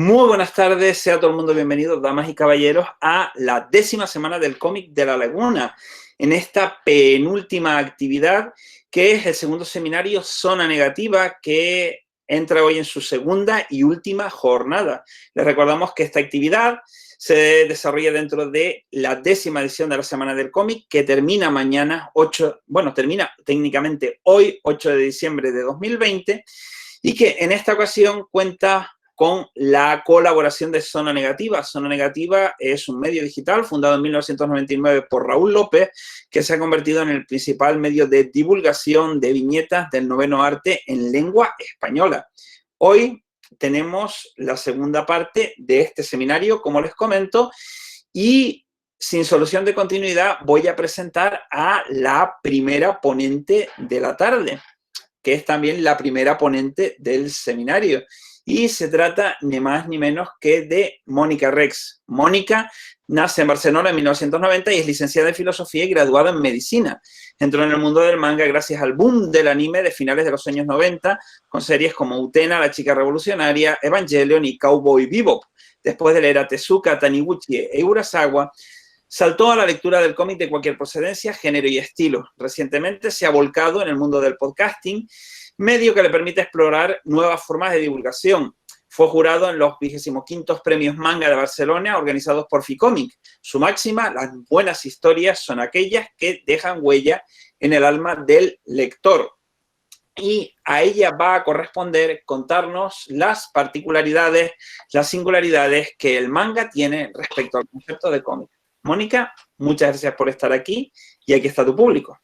Muy buenas tardes, sea todo el mundo bienvenido, damas y caballeros, a la 10ª semana del cómic de La Laguna, en esta penúltima actividad, que es el segundo seminario Zona Negativa, que entra hoy en su segunda y última jornada. Les recordamos que esta actividad se desarrolla dentro de la 10ª edición de la Semana del Cómic, que termina mañana, termina técnicamente hoy, 8 de diciembre de 2020, y que en esta ocasión cuenta con la colaboración de Zona Negativa. Zona Negativa es un medio digital fundado en 1999 por Raúl López, que se ha convertido en el principal medio de divulgación de viñetas del noveno arte en lengua española. Hoy tenemos la segunda parte de este seminario, como les comento, y sin solución de continuidad voy a presentar a la primera ponente de la tarde, que es también la primera ponente del seminario. Y se trata ni más ni menos que de Mónica Rex. Mónica nace en Barcelona en 1990 y es licenciada en Filosofía y graduada en Medicina. Entró en el mundo del manga gracias al boom del anime de finales de los años 90, con series como Utena, La Chica Revolucionaria, Evangelion y Cowboy Bebop. Después de leer a Tezuka, Taniguchi e Urasawa, saltó a la lectura del cómic de cualquier procedencia, género y estilo. Recientemente se ha volcado en el mundo del podcasting, medio que le permite explorar nuevas formas de divulgación. Fue jurado en los 25º Premios Manga de Barcelona organizados por Ficomic. Su máxima: las buenas historias son aquellas que dejan huella en el alma del lector. Y a ella va a corresponder contarnos las particularidades, las singularidades que el manga tiene respecto al concepto de cómic. Mónica, muchas gracias por estar aquí y aquí está tu público.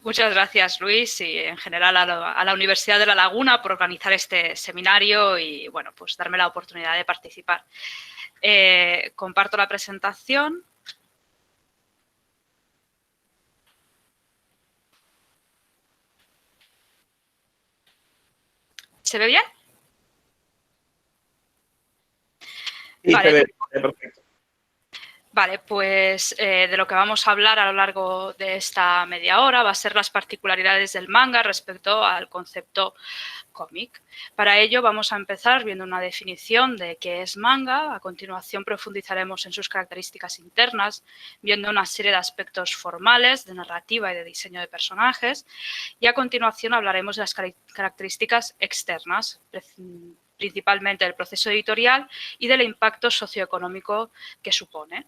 Muchas gracias, Luis, y en general a la Universidad de La Laguna por organizar este seminario y, bueno, pues darme la oportunidad de participar. Comparto la presentación. ¿Se ve bien? Sí, vale. se ve perfecto. Vale, pues de lo que vamos a hablar a lo largo de esta media hora va a ser las particularidades del manga respecto al concepto cómic. Para ello vamos a empezar viendo una definición de qué es manga, a continuación profundizaremos en sus características internas, viendo una serie de aspectos formales, de narrativa y de diseño de personajes, y a continuación hablaremos de las características externas, principalmente del proceso editorial y del impacto socioeconómico que supone.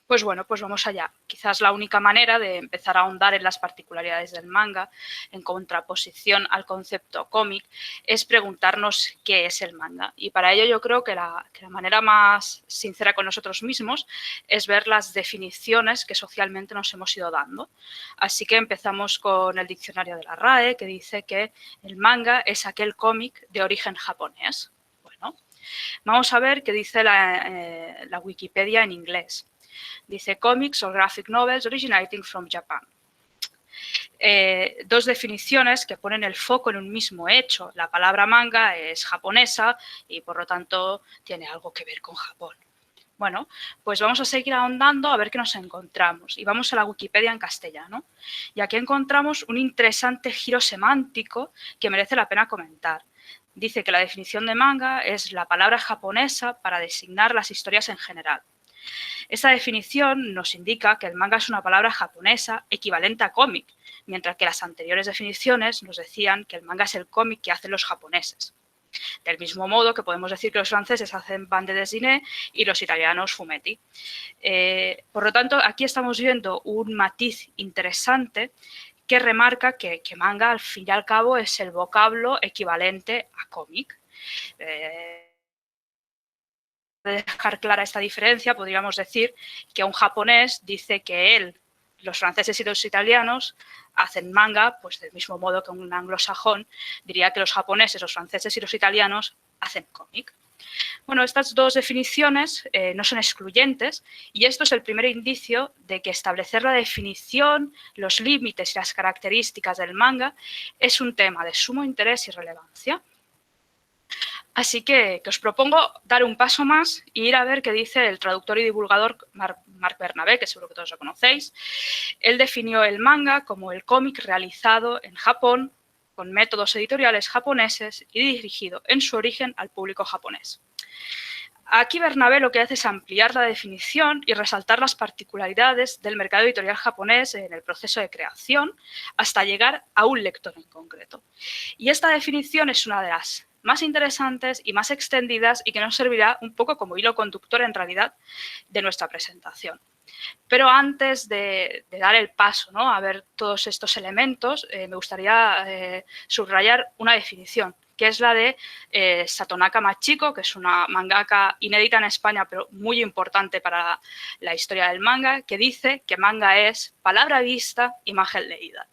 Pues bueno, pues vamos allá. Quizás la única manera de empezar a ahondar en las particularidades del manga, en contraposición al concepto cómic, es preguntarnos qué es el manga. Y para ello yo creo que la manera más sincera con nosotros mismos es ver las definiciones que socialmente nos hemos ido dando. Así que empezamos con el diccionario de la RAE, que dice que el manga es aquel cómic de origen japonés. Bueno, vamos a ver qué dice la Wikipedia en inglés. Dice comics or graphic novels originating from Japan. Dos definiciones que ponen el foco en un mismo hecho. La palabra manga es japonesa y por lo tanto tiene algo que ver con Japón. Bueno, pues vamos a seguir ahondando a ver qué nos encontramos. Y vamos a la Wikipedia en castellano. Y aquí encontramos un interesante giro semántico que merece la pena comentar. Dice que la definición de manga es la palabra japonesa para designar las historias en general. Esta definición nos indica que el manga es una palabra japonesa equivalente a cómic, mientras que las anteriores definiciones nos decían que el manga es el cómic que hacen los japoneses. Del mismo modo que podemos decir que los franceses hacen bande dessinée y los italianos fumetti. Por lo tanto, aquí estamos viendo un matiz interesante que remarca que manga, al fin y al cabo, es el vocablo equivalente a cómic. De dejar clara esta diferencia, podríamos decir que un japonés dice que los franceses y los italianos hacen manga, pues del mismo modo que un anglosajón diría que los japoneses, los franceses y los italianos hacen cómic. Bueno, estas dos definiciones no son excluyentes y esto es el primer indicio de que establecer la definición, los límites y las características del manga es un tema de sumo interés y relevancia. Así que os propongo dar un paso más e ir a ver qué dice el traductor y divulgador Marc Bernabé, que seguro que todos lo conocéis. Él definió el manga como el cómic realizado en Japón con métodos editoriales japoneses y dirigido en su origen al público japonés. Aquí Bernabé lo que hace es ampliar la definición y resaltar las particularidades del mercado editorial japonés en el proceso de creación hasta llegar a un lector en concreto. Y esta definición es una de las más interesantes y más extendidas y que nos servirá un poco como hilo conductor en realidad de nuestra presentación. Pero antes de dar el paso, ¿no?, a ver todos estos elementos, me gustaría subrayar una definición, que es la de Satonaka Machiko, que es una mangaka inédita en España, pero muy importante para la historia del manga, que dice que manga es palabra vista, imagen leída.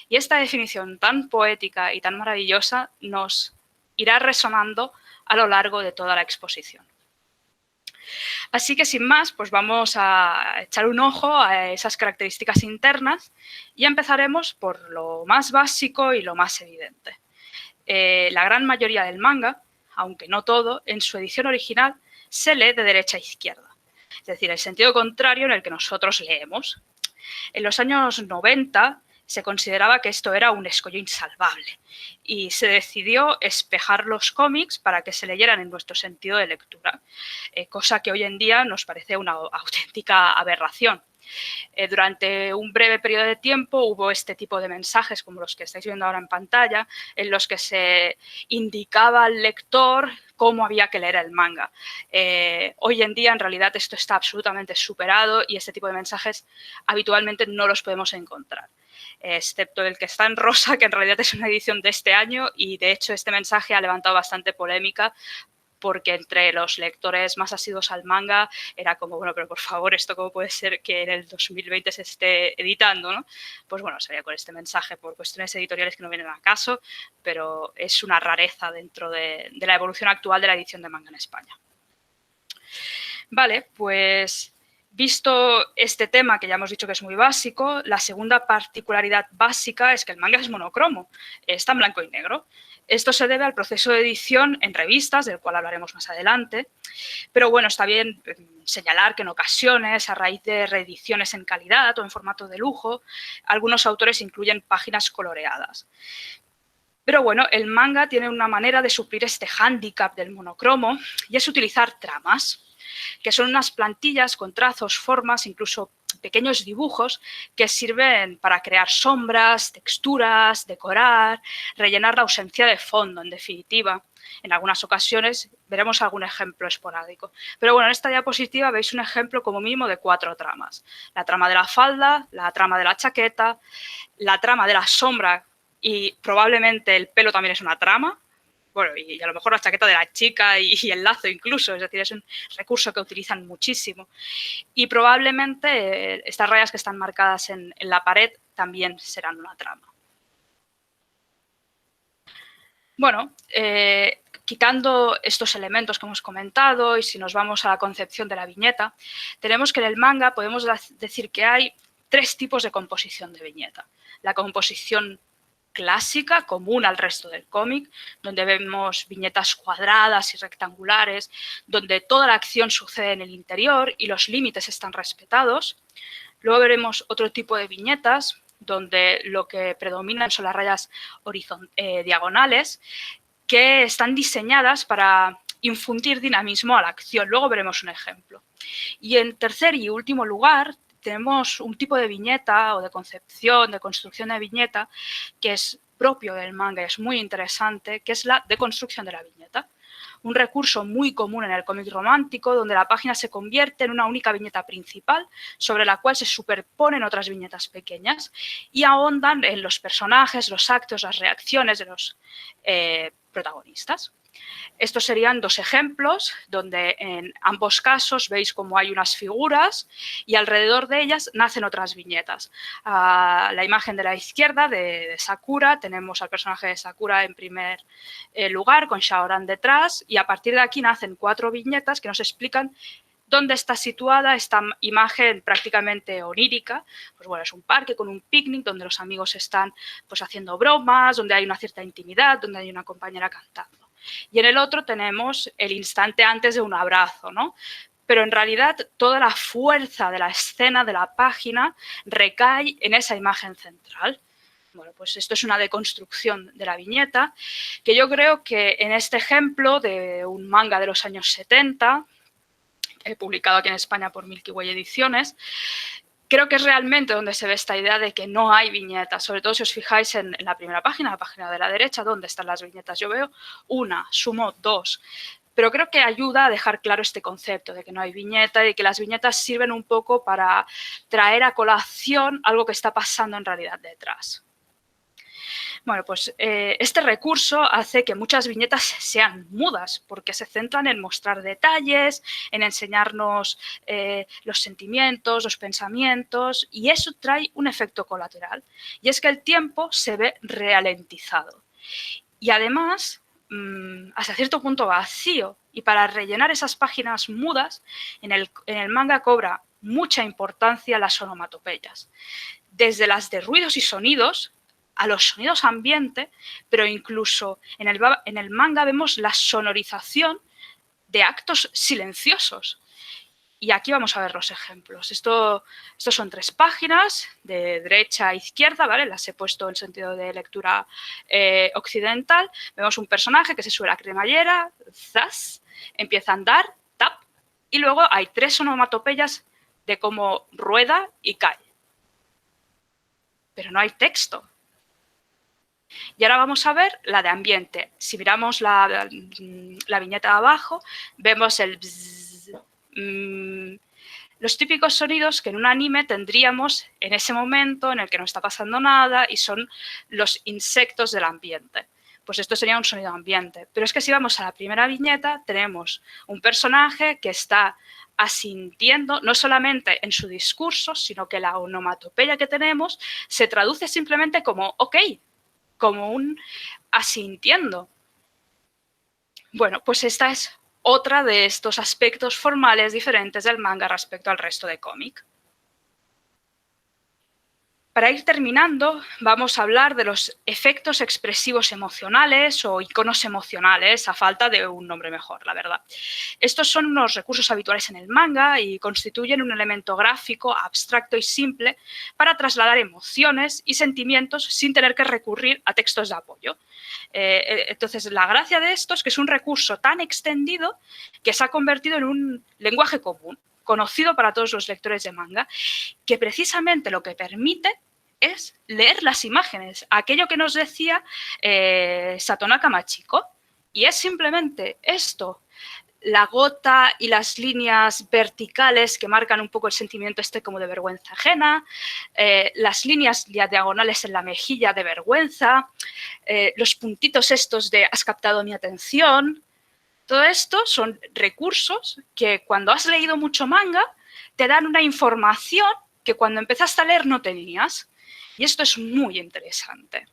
Y esta definición tan poética y tan maravillosa nos irá resonando a lo largo de toda la exposición. Así que, sin más, pues vamos a echar un ojo a esas características internas y empezaremos por lo más básico y lo más evidente. La gran mayoría del manga, aunque no todo, en su edición original se lee de derecha a izquierda, es decir, el sentido contrario en el que nosotros leemos. En los años 90 se consideraba que esto era un escollo insalvable y se decidió espejar los cómics para que se leyeran en nuestro sentido de lectura, cosa que hoy en día nos parece una auténtica aberración. Durante un breve periodo de tiempo hubo este tipo de mensajes como los que estáis viendo ahora en pantalla, en los que se indicaba al lector cómo había que leer el manga. Hoy en día, en realidad, esto está absolutamente superado y este tipo de mensajes habitualmente no los podemos encontrar, excepto el que está en rosa, que en realidad es una edición de este año y, de hecho, este mensaje ha levantado bastante polémica porque entre los lectores más asiduos al manga era como, bueno, pero por favor, ¿esto cómo puede ser que en el 2020 se esté editando, ¿no? Pues bueno, se veía con este mensaje por cuestiones editoriales que no vienen a caso, pero es una rareza dentro de la evolución actual de la edición de manga en España. Vale, pues visto este tema, que ya hemos dicho que es muy básico, la segunda particularidad básica es que el manga es monocromo, está en blanco y negro. Esto se debe al proceso de edición en revistas, del cual hablaremos más adelante, pero bueno, está bien señalar que en ocasiones, a raíz de reediciones en calidad o en formato de lujo, algunos autores incluyen páginas coloreadas. Pero bueno, el manga tiene una manera de suplir este hándicap del monocromo y es utilizar tramas, que son unas plantillas con trazos, formas, incluso pequeños dibujos que sirven para crear sombras, texturas, decorar, rellenar la ausencia de fondo, en definitiva. En algunas ocasiones veremos algún ejemplo esporádico. Pero bueno, en esta diapositiva veis un ejemplo como mínimo de 4 tramas. La trama de la falda, la trama de la chaqueta, la trama de la sombra y probablemente el pelo también es una trama. Bueno, y a lo mejor la chaqueta de la chica y el lazo incluso, es decir, es un recurso que utilizan muchísimo. Y probablemente estas rayas que están marcadas en la pared también serán una trama. Bueno, quitando estos elementos que hemos comentado y si nos vamos a la concepción de la viñeta, tenemos que en el manga podemos decir que hay 3 tipos de composición de viñeta. La composición clásica, común al resto del cómic, donde vemos viñetas cuadradas y rectangulares, donde toda la acción sucede en el interior y los límites están respetados. Luego veremos otro tipo de viñetas, donde lo que predominan son las rayas diagonales, que están diseñadas para infundir dinamismo a la acción. Luego veremos un ejemplo. Y en tercer y último lugar, tenemos un tipo de viñeta o de concepción, de construcción de viñeta que es propio del manga y es muy interesante, que es la deconstrucción de la viñeta. Un recurso muy común en el cómic romántico donde la página se convierte en una única viñeta principal sobre la cual se superponen otras viñetas pequeñas y ahondan en los personajes, los actos, las reacciones de los protagonistas. Estos serían 2 ejemplos donde en ambos casos veis cómo hay unas figuras y alrededor de ellas nacen otras viñetas. La imagen de la izquierda de Sakura, tenemos al personaje de Sakura en primer lugar con Shaoran detrás y a partir de aquí nacen 4 viñetas que nos explican dónde está situada esta imagen prácticamente onírica. Pues bueno, es un parque con un picnic donde los amigos están pues haciendo bromas, donde hay una cierta intimidad, donde hay una compañera cantando. Y en el otro tenemos el instante antes de un abrazo, ¿no? Pero en realidad toda la fuerza de la escena, de la página, recae en esa imagen central. Bueno, pues esto es una deconstrucción de la viñeta, que yo creo que en este ejemplo de un manga de los años 70, publicado aquí en España por Milky Way Ediciones, creo que es realmente donde se ve esta idea de que no hay viñetas, sobre todo si os fijáis en la primera página, la página de la derecha, donde están las viñetas. Yo veo una, sumo dos, pero creo que ayuda a dejar claro este concepto de que no hay viñeta y que las viñetas sirven un poco para traer a colación algo que está pasando en realidad detrás. Bueno, pues este recurso hace que muchas viñetas sean mudas porque se centran en mostrar detalles, en enseñarnos los sentimientos, los pensamientos, y eso trae un efecto colateral, y es que el tiempo se ve ralentizado. Y además, hasta cierto punto vacío, y para rellenar esas páginas mudas, en el manga cobra mucha importancia las onomatopeyas, desde las de ruidos y sonidos a los sonidos ambiente, pero incluso en el manga vemos la sonorización de actos silenciosos. Y aquí vamos a ver los ejemplos. Estos son 3 páginas, de derecha a izquierda, ¿vale? Las he puesto en sentido de lectura occidental. Vemos un personaje que se sube a la cremallera, zas, empieza a andar, tap, y luego hay 3 onomatopeyas de cómo rueda y cae. Pero no hay texto. Y ahora vamos a ver la de ambiente. Si miramos la viñeta de abajo, vemos el bzz, los típicos sonidos que en un anime tendríamos en ese momento en el que no está pasando nada y son los insectos del ambiente. Pues esto sería un sonido ambiente. Pero es que si vamos a la primera viñeta, tenemos un personaje que está asintiendo, no solamente en su discurso, sino que la onomatopeya que tenemos se traduce simplemente como ok, como un asintiendo. Bueno, pues esta es otra de estos aspectos formales diferentes del manga respecto al resto de cómic. Para ir terminando, vamos a hablar de los efectos expresivos emocionales o iconos emocionales, a falta de un nombre mejor, la verdad. Estos son unos recursos habituales en el manga y constituyen un elemento gráfico abstracto y simple para trasladar emociones y sentimientos sin tener que recurrir a textos de apoyo. Entonces, la gracia de esto es que es un recurso tan extendido que se ha convertido en un lenguaje común, conocido para todos los lectores de manga, que precisamente lo que permite es leer las imágenes, aquello que nos decía Satonaka Machiko, y es simplemente esto, la gota y las líneas verticales que marcan un poco el sentimiento este como de vergüenza ajena, las líneas diagonales en la mejilla de vergüenza, los puntitos estos de has captado mi atención. Todo esto son recursos que cuando has leído mucho manga te dan una información que cuando empezaste a leer no tenías. Y esto es muy interesante.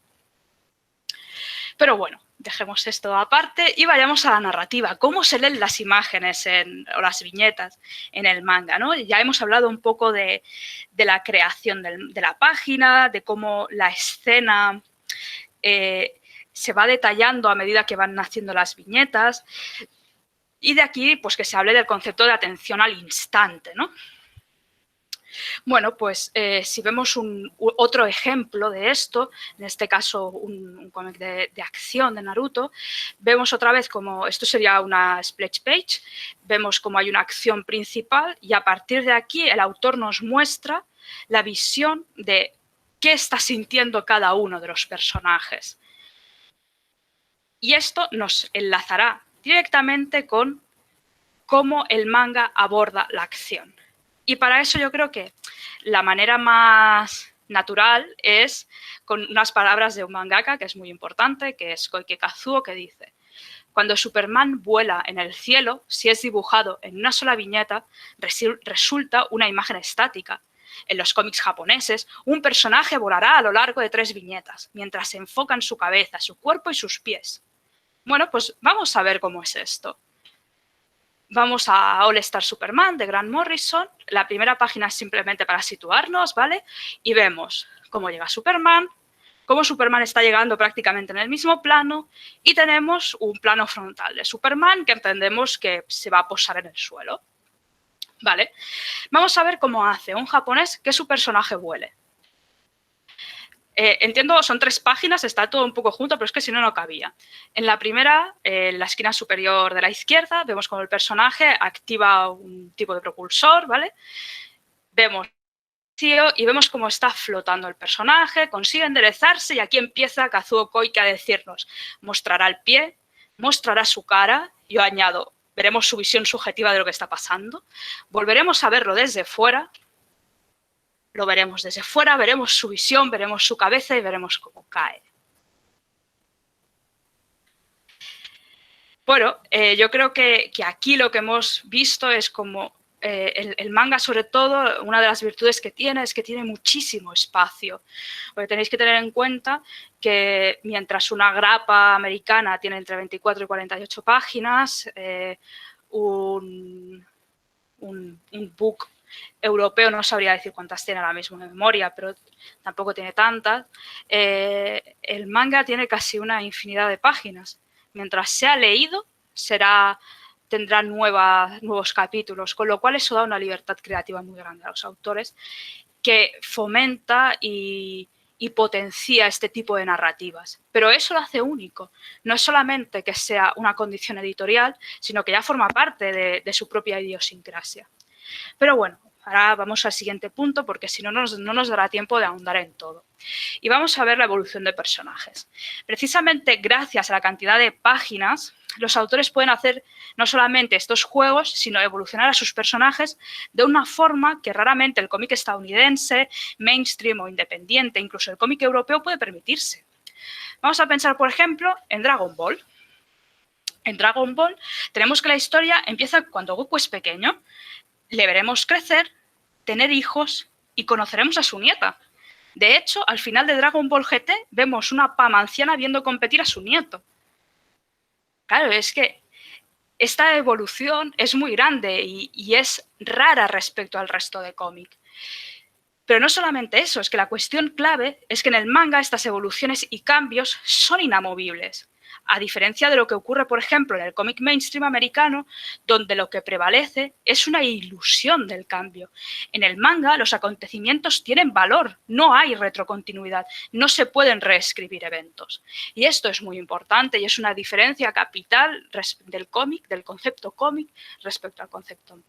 Pero bueno, dejemos esto aparte y vayamos a la narrativa. ¿Cómo se leen las imágenes o las viñetas en el manga, ¿no? Ya hemos hablado un poco de la creación de la página, de cómo la escena se va detallando a medida que van naciendo las viñetas. Y de aquí, pues que se hable del concepto de atención al instante, ¿no? Bueno, pues si vemos otro ejemplo de esto, en este caso un cómic de acción de Naruto, vemos otra vez como, esto sería una splash page, vemos como hay una acción principal y a partir de aquí el autor nos muestra la visión de qué está sintiendo cada uno de los personajes. Y esto nos enlazará directamente con cómo el manga aborda la acción. Y para eso yo creo que la manera más natural es con unas palabras de un mangaka que es muy importante, que es Koike Kazuo, que dice: cuando Superman vuela en el cielo, si es dibujado en una sola viñeta, resulta una imagen estática. En los cómics japoneses, un personaje volará a lo largo de 3 viñetas, mientras se enfocan su cabeza, su cuerpo y sus pies. Bueno, pues vamos a ver cómo es esto. Vamos a All Star Superman de Grant Morrison. La primera página es simplemente para situarnos, ¿vale? Y vemos cómo llega Superman, cómo Superman está llegando prácticamente en el mismo plano y tenemos un plano frontal de Superman que entendemos que se va a posar en el suelo, ¿vale? Vamos a ver cómo hace un japonés que su personaje vuele. Entiendo, son 3 páginas, está todo un poco junto, pero es que si no, no cabía. En la primera, en la esquina superior de la izquierda, vemos como el personaje activa un tipo de propulsor, ¿vale? Vemos y vemos cómo está flotando el personaje, consigue enderezarse y aquí empieza Kazuo Koike a decirnos, mostrará el pie, mostrará su cara, yo añado, veremos su visión subjetiva de lo que está pasando, volveremos a verlo desde fuera, lo veremos desde fuera, veremos su visión, veremos su cabeza y veremos cómo cae. Bueno, yo creo que aquí lo que hemos visto es como el manga, sobre todo, una de las virtudes que tiene es que tiene muchísimo espacio. Porque tenéis que tener en cuenta que mientras una grapa americana tiene entre 24 y 48 páginas, un book europeo no sabría decir cuántas tiene ahora mismo en memoria, pero tampoco tiene tantas. El manga tiene casi una infinidad de páginas. Mientras sea leído, tendrá nuevos capítulos, con lo cual eso da una libertad creativa muy grande a los autores que fomenta y potencia este tipo de narrativas. Pero eso lo hace único. No es solamente que sea una condición editorial, sino que ya forma parte de su propia idiosincrasia. Pero bueno, ahora vamos al siguiente punto porque si no, no nos dará tiempo de ahondar en todo. Y vamos a ver la evolución de personajes. Precisamente gracias a la cantidad de páginas, los autores pueden hacer no solamente estos juegos, sino evolucionar a sus personajes de una forma que raramente el cómic estadounidense, mainstream o independiente, incluso el cómic europeo, puede permitirse. Vamos a pensar, por ejemplo, en Dragon Ball. En Dragon Ball tenemos que la historia empieza cuando Goku es pequeño, le veremos crecer, tener hijos y conoceremos a su nieta. De hecho, al final de Dragon Ball GT vemos una Pam anciana viendo competir a su nieto. Claro, es que esta evolución es muy grande y es rara respecto al resto de cómic. Pero no solamente eso, es que la cuestión clave es que en el manga estas evoluciones y cambios son inamovibles. A diferencia de lo que ocurre, por ejemplo, en el cómic mainstream americano, donde lo que prevalece es una ilusión del cambio. En el manga, los acontecimientos tienen valor, no hay retrocontinuidad, no se pueden reescribir eventos. Y esto es muy importante y es una diferencia capital del cómic, del concepto cómic, respecto al concepto,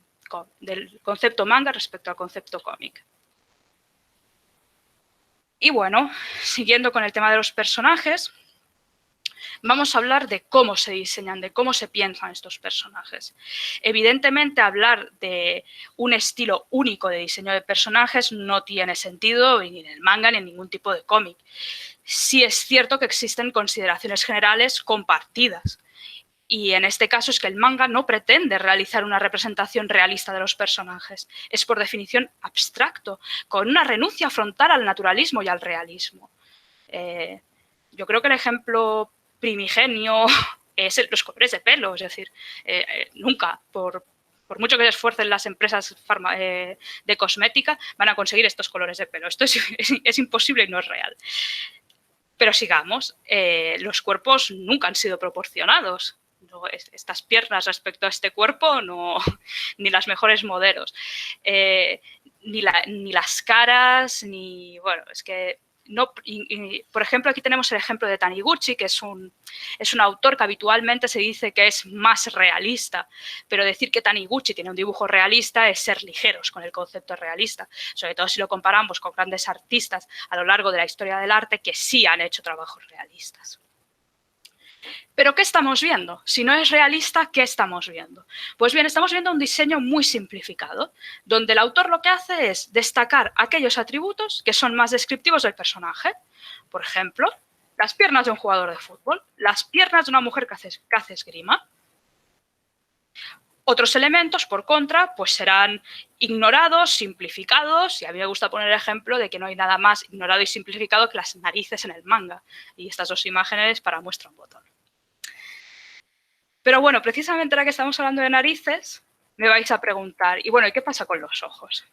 del concepto manga respecto al concepto cómic. Y bueno, siguiendo con el tema de los personajes, vamos a hablar de cómo se diseñan, de cómo se piensan estos personajes. Evidentemente, hablar de un estilo único de diseño de personajes no tiene sentido ni en el manga ni en ningún tipo de cómic. Sí es cierto que existen consideraciones generales compartidas. Y en este caso es que el manga no pretende realizar una representación realista de los personajes. Es por definición abstracto, con una renuncia frontal al naturalismo y al realismo. Yo creo que el ejemplo primigenio es los colores de pelo, es decir, nunca, por mucho que se esfuercen las empresas de cosmética, van a conseguir estos colores de pelo. Esto es imposible y no es real. Pero sigamos, los cuerpos nunca han sido proporcionados. No, estas piernas respecto a este cuerpo, no, ni las mejores modelos, ni las caras, ni, bueno, es que no, por ejemplo, aquí tenemos el ejemplo de Taniguchi, que es un autor que habitualmente se dice que es más realista, pero decir que Taniguchi tiene un dibujo realista es ser ligeros con el concepto realista, sobre todo si lo comparamos con grandes artistas a lo largo de la historia del arte que sí han hecho trabajos realistas. ¿Pero qué estamos viendo? Si no es realista, ¿qué estamos viendo? Pues bien, estamos viendo un diseño muy simplificado, donde el autor lo que hace es destacar aquellos atributos que son más descriptivos del personaje. Por ejemplo, las piernas de un jugador de fútbol, las piernas de una mujer que hace esgrima. Otros elementos, por contra, pues serán ignorados, simplificados, y a mí me gusta poner el ejemplo de que no hay nada más ignorado y simplificado que las narices en el manga. Y estas dos imágenes para muestra un botón. Pero bueno, precisamente ahora que estamos hablando de narices, Me vais a preguntar, y bueno, ¿y qué pasa con los ojos?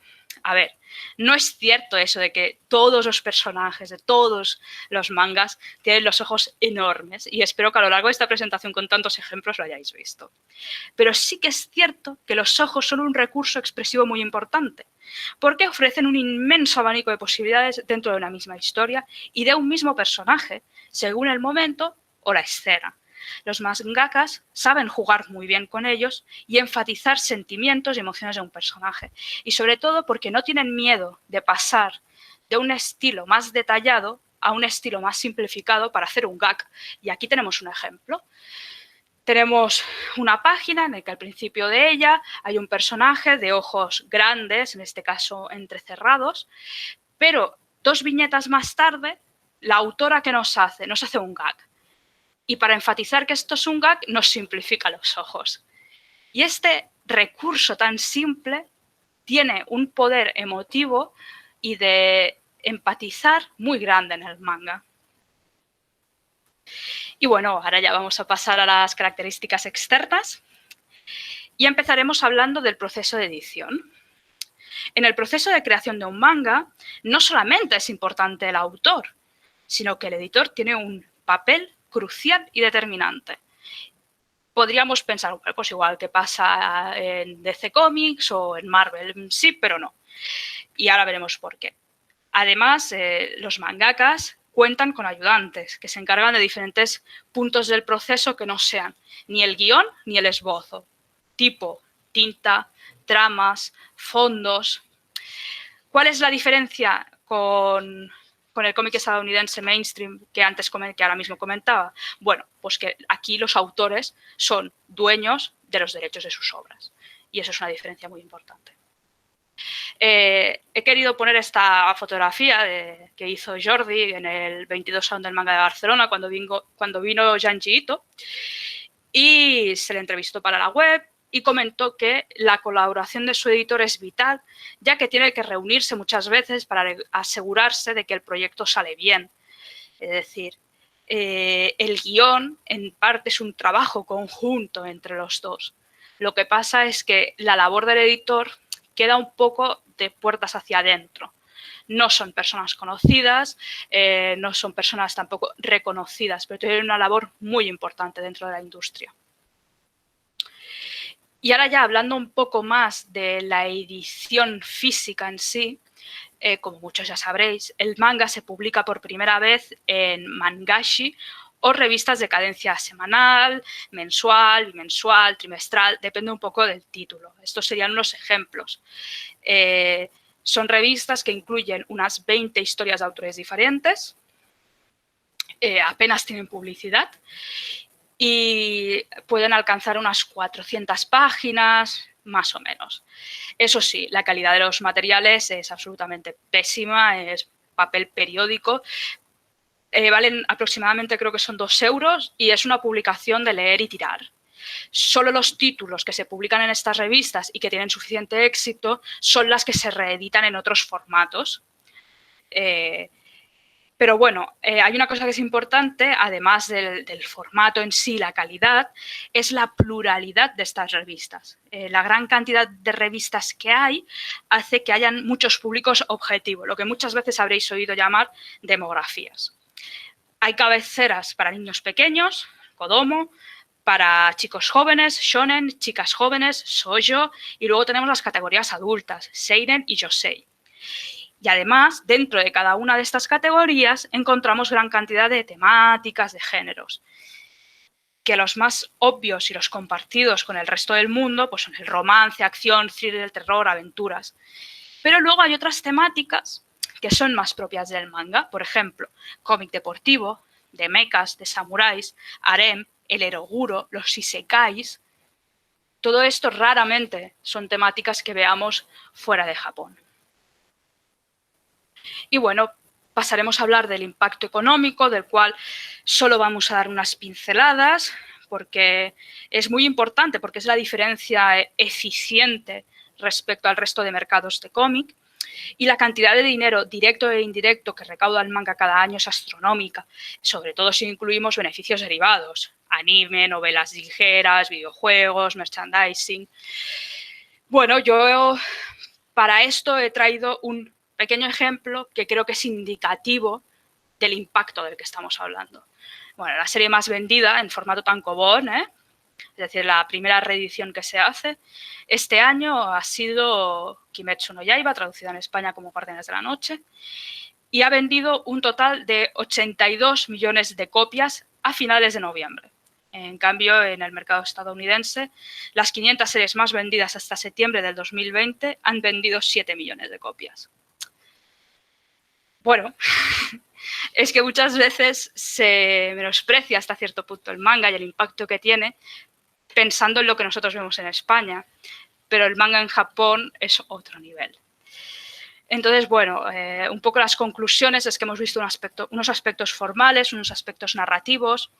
A ver, no es cierto eso de que todos los personajes de todos los mangas tienen los ojos enormes, y espero que a lo largo de esta presentación con tantos ejemplos lo hayáis visto. Pero sí que es cierto que los ojos son un recurso expresivo muy importante, porque ofrecen un inmenso abanico de posibilidades dentro de una misma historia y de un mismo personaje, según el momento o la escena. Los mangakas saben jugar muy bien con ellos y enfatizar sentimientos y emociones de un personaje. Y sobre todo porque no tienen miedo de pasar de un estilo más detallado a un estilo más simplificado para hacer un gag. Y aquí tenemos un ejemplo. Tenemos una página en la que al principio de ella hay un personaje de ojos grandes, en este caso entrecerrados, pero 2 viñetas más tarde, la autora ¿qué nos hace? Nos hace un gag. Y para enfatizar que esto es un gag, nos simplifica los ojos. Y este recurso tan simple tiene un poder emotivo y de empatizar muy grande en el manga. Y bueno, ahora ya vamos a pasar a las características externas y empezaremos hablando del proceso de edición. En el proceso de creación de un manga, no solamente es importante el autor, sino que el editor tiene un papel crucial y determinante. Podríamos pensar, pues igual que pasa en DC Comics o en Marvel, sí, pero no. Y ahora veremos por qué. Además, los mangakas cuentan con ayudantes que se encargan de diferentes puntos del proceso que no sean ni el guión ni el esbozo, tipo tinta, tramas, fondos. ¿Cuál es la diferencia con el cómic estadounidense mainstream que ahora mismo comentaba? Bueno, pues que aquí los autores son dueños de los derechos de sus obras y eso es una diferencia muy importante. He querido poner esta fotografía que hizo Jordi en el 22 Sound del Manga de Barcelona cuando vino Junji Ito y se le entrevistó para la web y comentó que la colaboración de su editor es vital, ya que tiene que reunirse muchas veces para asegurarse de que el proyecto sale bien. Es decir, el guión en parte es un trabajo conjunto entre los dos. Lo que pasa es que la labor del editor queda un poco de puertas hacia adentro. No son personas conocidas, no son personas tampoco reconocidas, pero tienen una labor muy importante dentro de la industria. Y ahora ya hablando un poco más de la edición física en sí, como muchos ya sabréis, el manga se publica por primera vez en mangashi o revistas de cadencia semanal, mensual, bimensual, trimestral, depende un poco del título. Estos serían unos ejemplos. Son revistas que incluyen unas 20 historias de autores diferentes, apenas tienen publicidad y pueden alcanzar unas 400 páginas, más o menos. Eso sí, la calidad de los materiales es absolutamente pésima, es papel periódico. Valen aproximadamente, creo que son 2 euros y es una publicación de leer y tirar. Solo los títulos que se publican en estas revistas y que tienen suficiente éxito son las que se reeditan en otros formatos. Pero bueno, hay una cosa que es importante, además del formato en sí, la calidad, es la pluralidad de estas revistas. La gran cantidad de revistas que hay hace que hayan muchos públicos objetivos, lo que muchas veces habréis oído llamar demografías. Hay cabeceras para niños pequeños, Kodomo, para chicos jóvenes, shonen, chicas jóvenes, shoujo, y luego tenemos las categorías adultas, seinen y yosei. Y además, dentro de cada una de estas categorías encontramos gran cantidad de temáticas, de géneros, que los más obvios y los compartidos con el resto del mundo pues son el romance, acción, thriller, terror, aventuras. Pero luego hay otras temáticas que son más propias del manga, por ejemplo, cómic deportivo, de mechas, de samuráis, harem, el eroguro, los isekais. Todo esto raramente son temáticas que veamos fuera de Japón. Y bueno, pasaremos a hablar del impacto económico, del cual solo vamos a dar unas pinceladas, porque es muy importante, porque es la diferencia eficiente respecto al resto de mercados de cómic. Y la cantidad de dinero directo e indirecto que recauda el manga cada año es astronómica, sobre todo si incluimos beneficios derivados, anime, novelas ligeras, videojuegos, merchandising. Bueno, yo para esto he traído un pequeño ejemplo que creo que es indicativo del impacto del que estamos hablando. Bueno, la serie más vendida en formato tankobon, es decir, la primera reedición que se hace, este año ha sido Kimetsu no Yaiba, traducida en España como Guardianes de la Noche, y ha vendido un total de 82 millones de copias a finales de noviembre. En cambio, en el mercado estadounidense, las 500 series más vendidas hasta septiembre del 2020 han vendido 7 millones de copias. Bueno, es que muchas veces se menosprecia hasta cierto punto el manga y el impacto que tiene pensando en lo que nosotros vemos en España, pero el manga en Japón es otro nivel. Entonces, bueno, un poco las conclusiones es que hemos visto unos aspectos formales, unos aspectos narrativos,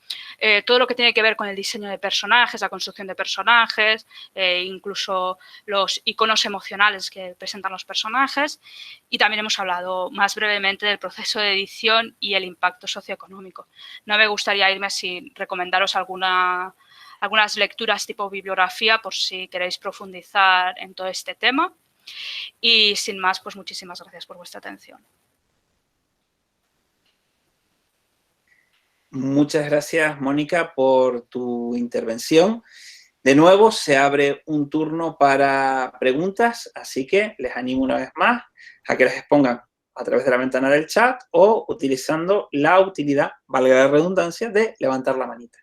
todo lo que tiene que ver con el diseño de personajes, la construcción de personajes, incluso los iconos emocionales que presentan los personajes, y también hemos hablado más brevemente del proceso de edición y el impacto socioeconómico. No me gustaría irme sin recomendaros algunas lecturas tipo bibliografía por si queréis profundizar en todo este tema. Y sin más, pues muchísimas gracias por vuestra atención. Muchas gracias, Mónica, por tu intervención. De nuevo, se abre un turno para preguntas, así que les animo una vez más a que las expongan a través de la ventana del chat o utilizando la utilidad, valga la redundancia, de levantar la manita.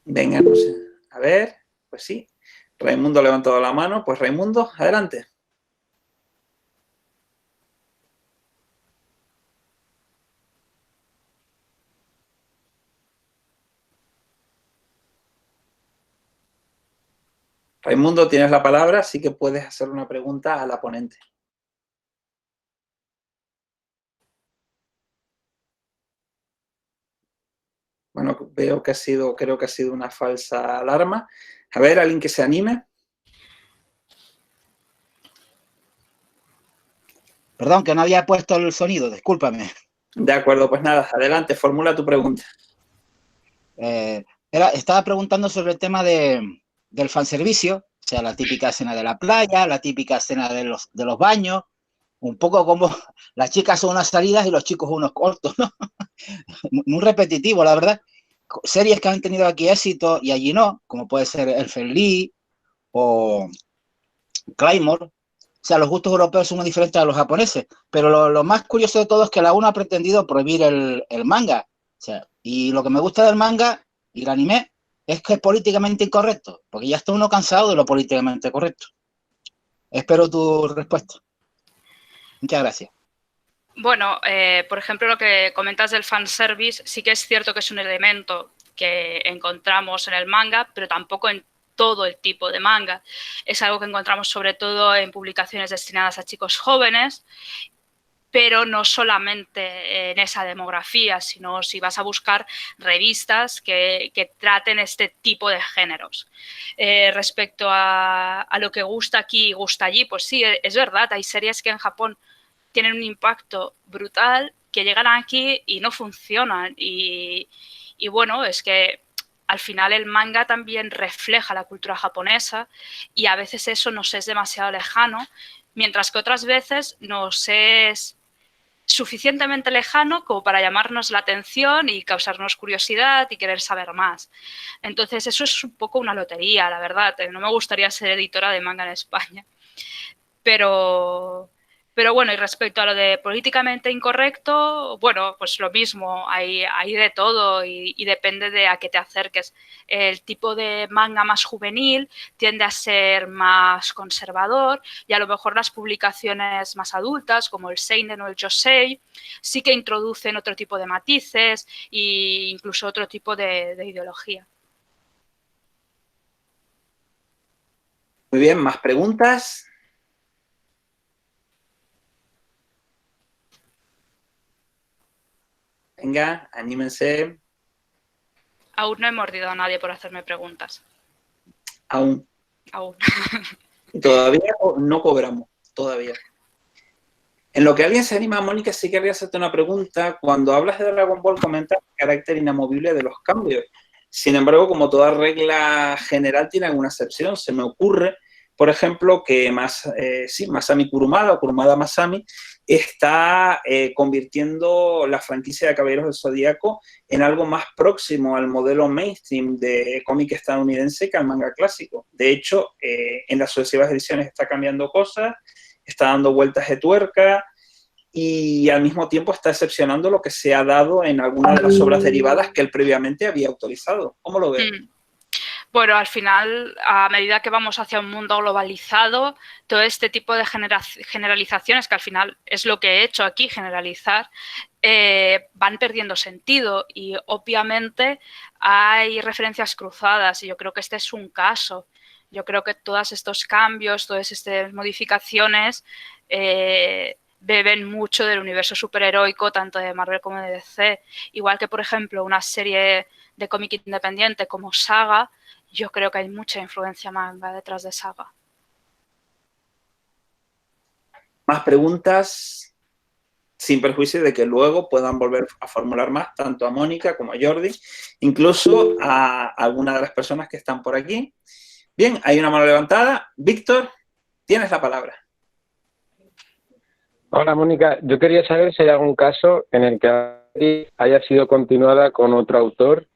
Venga, no sé. A ver, pues sí. Raimundo ha levantado la mano. Pues Raimundo, adelante. Raimundo, tienes la palabra, así que puedes hacer una pregunta a la ponente. Bueno, creo que ha sido una falsa alarma. A ver, alguien que se anime. Perdón, que no había puesto el sonido, discúlpame. De acuerdo, pues nada, adelante, formula tu pregunta. Estaba preguntando sobre el tema del fanservicio, o sea, la típica escena de la playa, la típica escena de los baños, un poco como las chicas son unas salidas y los chicos unos cortos, ¿no? Muy repetitivo, la verdad. Series que han tenido aquí éxito y allí no, como puede ser Elfen Lied o Claymore. O sea, los gustos europeos son muy diferentes a los japoneses, pero lo más curioso de todo es que la UNO ha pretendido prohibir el manga. O sea, y lo que me gusta del manga y el anime es que es políticamente incorrecto, porque ya está uno cansado de lo políticamente correcto. Espero tu respuesta. Muchas gracias. Bueno, por ejemplo, lo que comentas del fanservice, sí que es cierto que es un elemento que encontramos en el manga, pero tampoco en todo el tipo de manga. Es algo que encontramos sobre todo en publicaciones destinadas a chicos jóvenes, pero no solamente en esa demografía, sino si vas a buscar revistas que traten este tipo de géneros. Respecto a lo que gusta aquí y gusta allí, pues sí, es verdad, hay series que en Japón tienen un impacto brutal que llegan aquí y no funcionan. Y bueno, es que al final el manga también refleja la cultura japonesa y a veces eso nos es demasiado lejano, mientras que otras veces nos es suficientemente lejano como para llamarnos la atención y causarnos curiosidad y querer saber más. Entonces eso es un poco una lotería, la verdad. No me gustaría ser editora de manga en España. Pero bueno, y respecto a lo de políticamente incorrecto, bueno, pues lo mismo, hay de todo y depende de a qué te acerques. El tipo de manga más juvenil tiende a ser más conservador y a lo mejor las publicaciones más adultas, como el seinen o el josei, sí que introducen otro tipo de matices e incluso otro tipo de ideología. Muy bien, ¿más preguntas? Venga, anímense. Aún no he mordido a nadie por hacerme preguntas. Aún. Aún. Y todavía no cobramos, todavía. En lo que alguien se anima, Mónica, sí querría hacerte una pregunta. Cuando hablas de Dragon Ball, comentas el carácter inamovible de los cambios. Sin embargo, como toda regla general, tiene alguna excepción. Se me ocurre, por ejemplo, que Masami Kurumada o Kurumada Masami está convirtiendo la franquicia de Caballeros del Zodíaco en algo más próximo al modelo mainstream de cómic estadounidense que al manga clásico. De hecho, en las sucesivas ediciones está cambiando cosas, está dando vueltas de tuerca y al mismo tiempo está excepcionando lo que se ha dado en algunas de las obras derivadas que él previamente había autorizado. ¿Cómo lo ves? Bueno, al final, a medida que vamos hacia un mundo globalizado, todo este tipo de generalizaciones, que al final es lo que he hecho aquí, generalizar, van perdiendo sentido y obviamente hay referencias cruzadas y yo creo que este es un caso. Yo creo que todos estos cambios, todas estas modificaciones beben mucho del universo superheroico, tanto de Marvel como de DC. Igual que, por ejemplo, una serie de cómic independiente como Saga, yo creo que hay mucha influencia manga detrás de Saga. Más preguntas, sin perjuicio de que luego puedan volver a formular más, tanto a Mónica como a Jordi, incluso a alguna de las personas que están por aquí. Bien, hay una mano levantada. Víctor, tienes la palabra. Hola, Mónica. Yo quería saber si hay algún caso en el que haya sido continuada con otro autor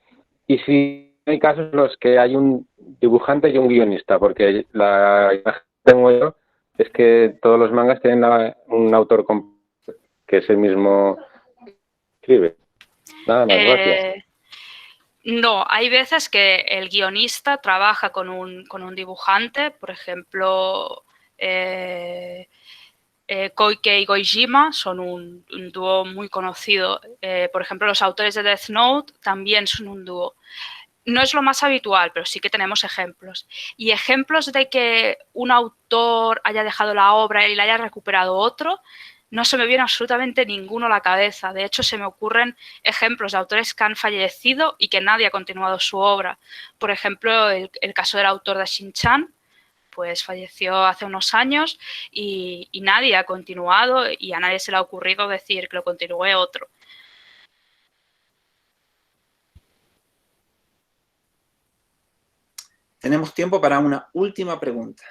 y si hay casos en los que hay un dibujante y un guionista, porque la imagen que tengo yo es que todos los mangas tienen un autor que es el mismo que escribe. Nada más, gracias. No, hay veces que el guionista trabaja con un dibujante, por ejemplo, Koike y Goijima son un dúo muy conocido. Por ejemplo, los autores de Death Note también son un dúo. No es lo más habitual, pero sí que tenemos ejemplos. Y ejemplos de que un autor haya dejado la obra y la haya recuperado otro, no se me viene absolutamente ninguno a la cabeza. De hecho, se me ocurren ejemplos de autores que han fallecido y que nadie ha continuado su obra. Por ejemplo, el caso del autor de Shin-Chan, pues falleció hace unos años y nadie ha continuado y a nadie se le ha ocurrido decir que lo continúe otro. Tenemos tiempo para una última pregunta.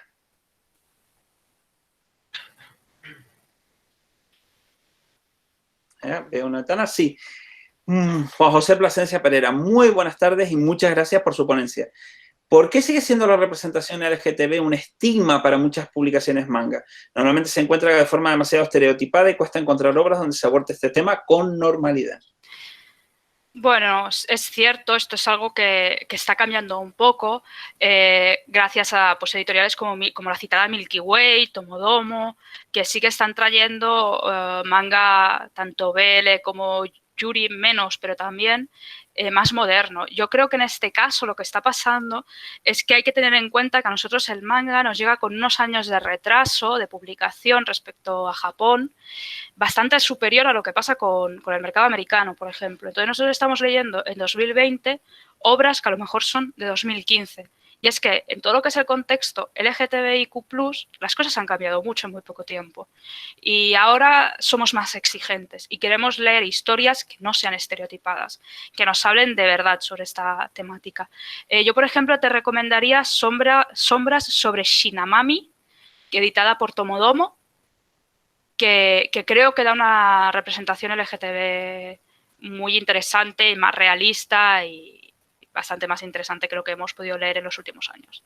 Veo una ventana, sí. Juan José Plasencia Pereira, muy buenas tardes y muchas gracias por su ponencia. ¿Por qué sigue siendo la representación LGTB un estigma para muchas publicaciones manga? Normalmente se encuentra de forma demasiado estereotipada y cuesta encontrar obras donde se aborde este tema con normalidad. Bueno, es cierto, esto es algo que está cambiando un poco gracias a pues, editoriales como la citada Milky Way, Tomodomo, que sí que están trayendo manga tanto BL como Yuri menos, pero también más moderno. Yo creo que en este caso lo que está pasando es que hay que tener en cuenta que a nosotros el manga nos llega con unos años de retraso de publicación respecto a Japón, bastante superior a lo que pasa con el mercado americano, por ejemplo. Entonces nosotros estamos leyendo en 2020 obras que a lo mejor son de 2015. Y es que en todo lo que es el contexto LGTBIQ+, las cosas han cambiado mucho en muy poco tiempo. Y ahora somos más exigentes y queremos leer historias que no sean estereotipadas, que nos hablen de verdad sobre esta temática. Yo, por ejemplo, te recomendaría Sombras sobre Shinamami, editada por Tomodomo, que creo que da una representación LGTB muy interesante y más realista y bastante más interesante que lo que hemos podido leer en los últimos años.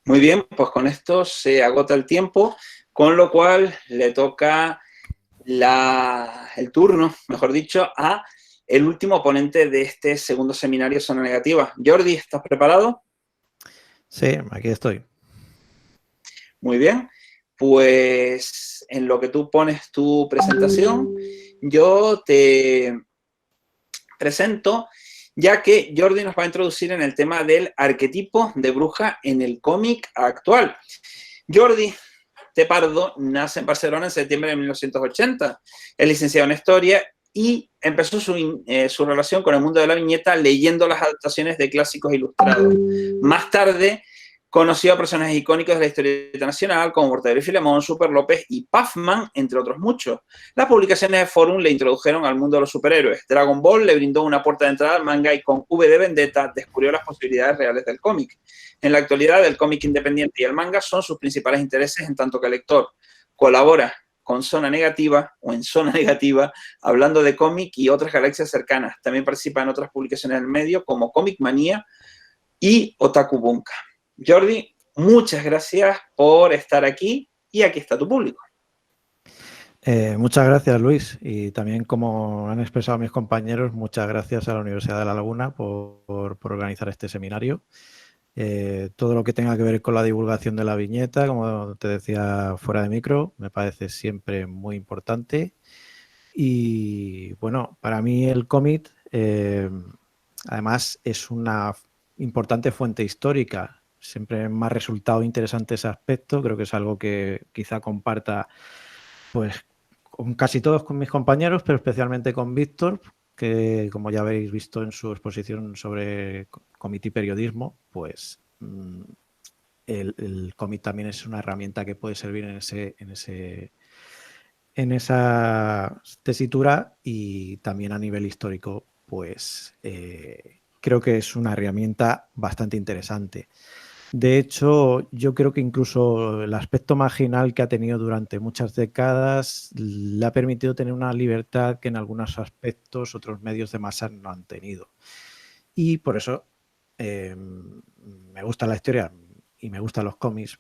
Muy bien, pues con esto se agota el tiempo, con lo cual le toca el turno, mejor dicho, a el último ponente de este segundo seminario Zona Negativa. Jordi, ¿estás preparado? Sí, aquí estoy. Muy bien, pues en lo que tú pones tu presentación, yo te presento, ya que Jordi nos va a introducir en el tema del arquetipo de bruja en el cómic actual. Jordi Tepardo nace en Barcelona en septiembre de 1980, es licenciado en Historia y empezó su relación con el mundo de la viñeta leyendo las adaptaciones de clásicos ilustrados. Más tarde Conoció a personajes icónicos de la historieta nacional como Mortadelo y Filemón, Super López y Puffman, entre otros muchos. Las publicaciones de Forum le introdujeron al mundo de los superhéroes. Dragon Ball le brindó una puerta de entrada al manga y con V de Vendetta descubrió las posibilidades reales del cómic. En la actualidad, el cómic independiente y el manga son sus principales intereses en tanto que el lector colabora con Zona Negativa o en Zona Negativa, hablando de cómic y otras galaxias cercanas. También participa en otras publicaciones del medio como Comic Manía y Otaku Bunka. Jordi, muchas gracias por estar aquí y aquí está tu público. Muchas gracias, Luis. Y también, como han expresado mis compañeros, muchas gracias a la Universidad de La Laguna por organizar este seminario. Todo lo que tenga que ver con la divulgación de la viñeta, como te decía fuera de micro, me parece siempre muy importante. Y bueno, para mí el cómic además es una importante fuente histórica. Siempre me ha resultado interesante ese aspecto. Creo que es algo que quizá comparta pues con casi todos con mis compañeros, pero especialmente con Víctor, que como ya habéis visto en su exposición sobre cómic y periodismo, pues el cómic también es una herramienta que puede servir en esa tesitura, y también a nivel histórico, pues creo que es una herramienta bastante interesante. De hecho, yo creo que incluso el aspecto marginal que ha tenido durante muchas décadas le ha permitido tener una libertad que en algunos aspectos otros medios de masa no han tenido. Y por eso me gusta la historia y me gustan los cómics.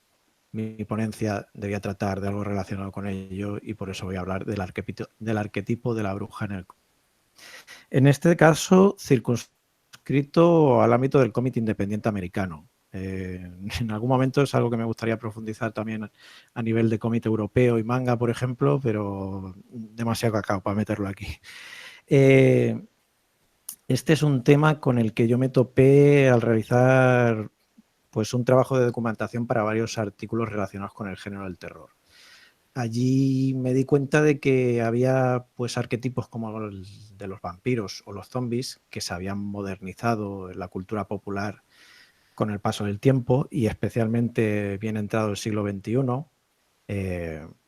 Mi ponencia debía tratar de algo relacionado con ello y por eso voy a hablar del arquetipo de la bruja en el cómic. En este caso, circunscrito al ámbito del cómic independiente americano. En algún momento es algo que me gustaría profundizar también a nivel de cómic europeo y manga, por ejemplo, pero demasiado cacao para meterlo aquí. Este es un tema con el que yo me topé al realizar pues un trabajo de documentación para varios artículos relacionados con el género del terror. Allí me di cuenta de que había pues arquetipos como el de los vampiros o los zombies que se habían modernizado en la cultura popular con el paso del tiempo, y especialmente bien entrado el siglo XXI.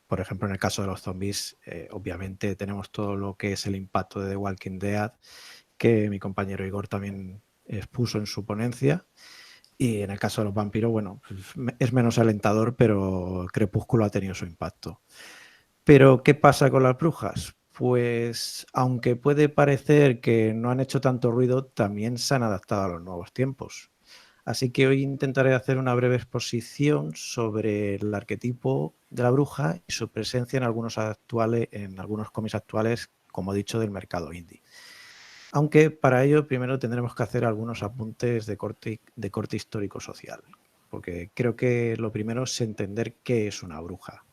Por ejemplo, en el caso de los zombies, obviamente tenemos todo lo que es el impacto de The Walking Dead, que mi compañero Igor también expuso en su ponencia. Y en el caso de los vampiros, bueno, es menos alentador, pero Crepúsculo ha tenido su impacto. Pero, ¿qué pasa con las brujas? Pues, aunque puede parecer que no han hecho tanto ruido, también se han adaptado a los nuevos tiempos. Así que hoy intentaré hacer una breve exposición sobre el arquetipo de la bruja y su presencia en algunos cómics actuales, como he dicho, del mercado indie. Aunque para ello primero tendremos que hacer algunos apuntes de corte histórico-social, porque creo que lo primero es entender qué es una bruja.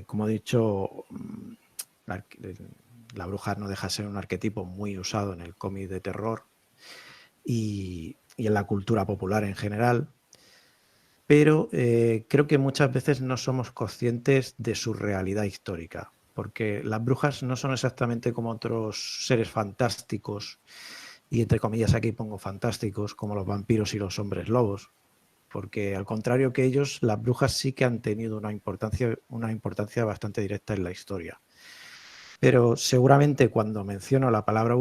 Como he dicho, la bruja no deja de ser un arquetipo muy usado en el cómic de terror y en la cultura popular en general, pero creo que muchas veces no somos conscientes de su realidad histórica, porque las brujas no son exactamente como otros seres fantásticos, y entre comillas aquí pongo fantásticos, como los vampiros y los hombres lobos, porque al contrario que ellos, las brujas sí que han tenido una importancia bastante directa en la historia. Pero seguramente cuando menciono la palabra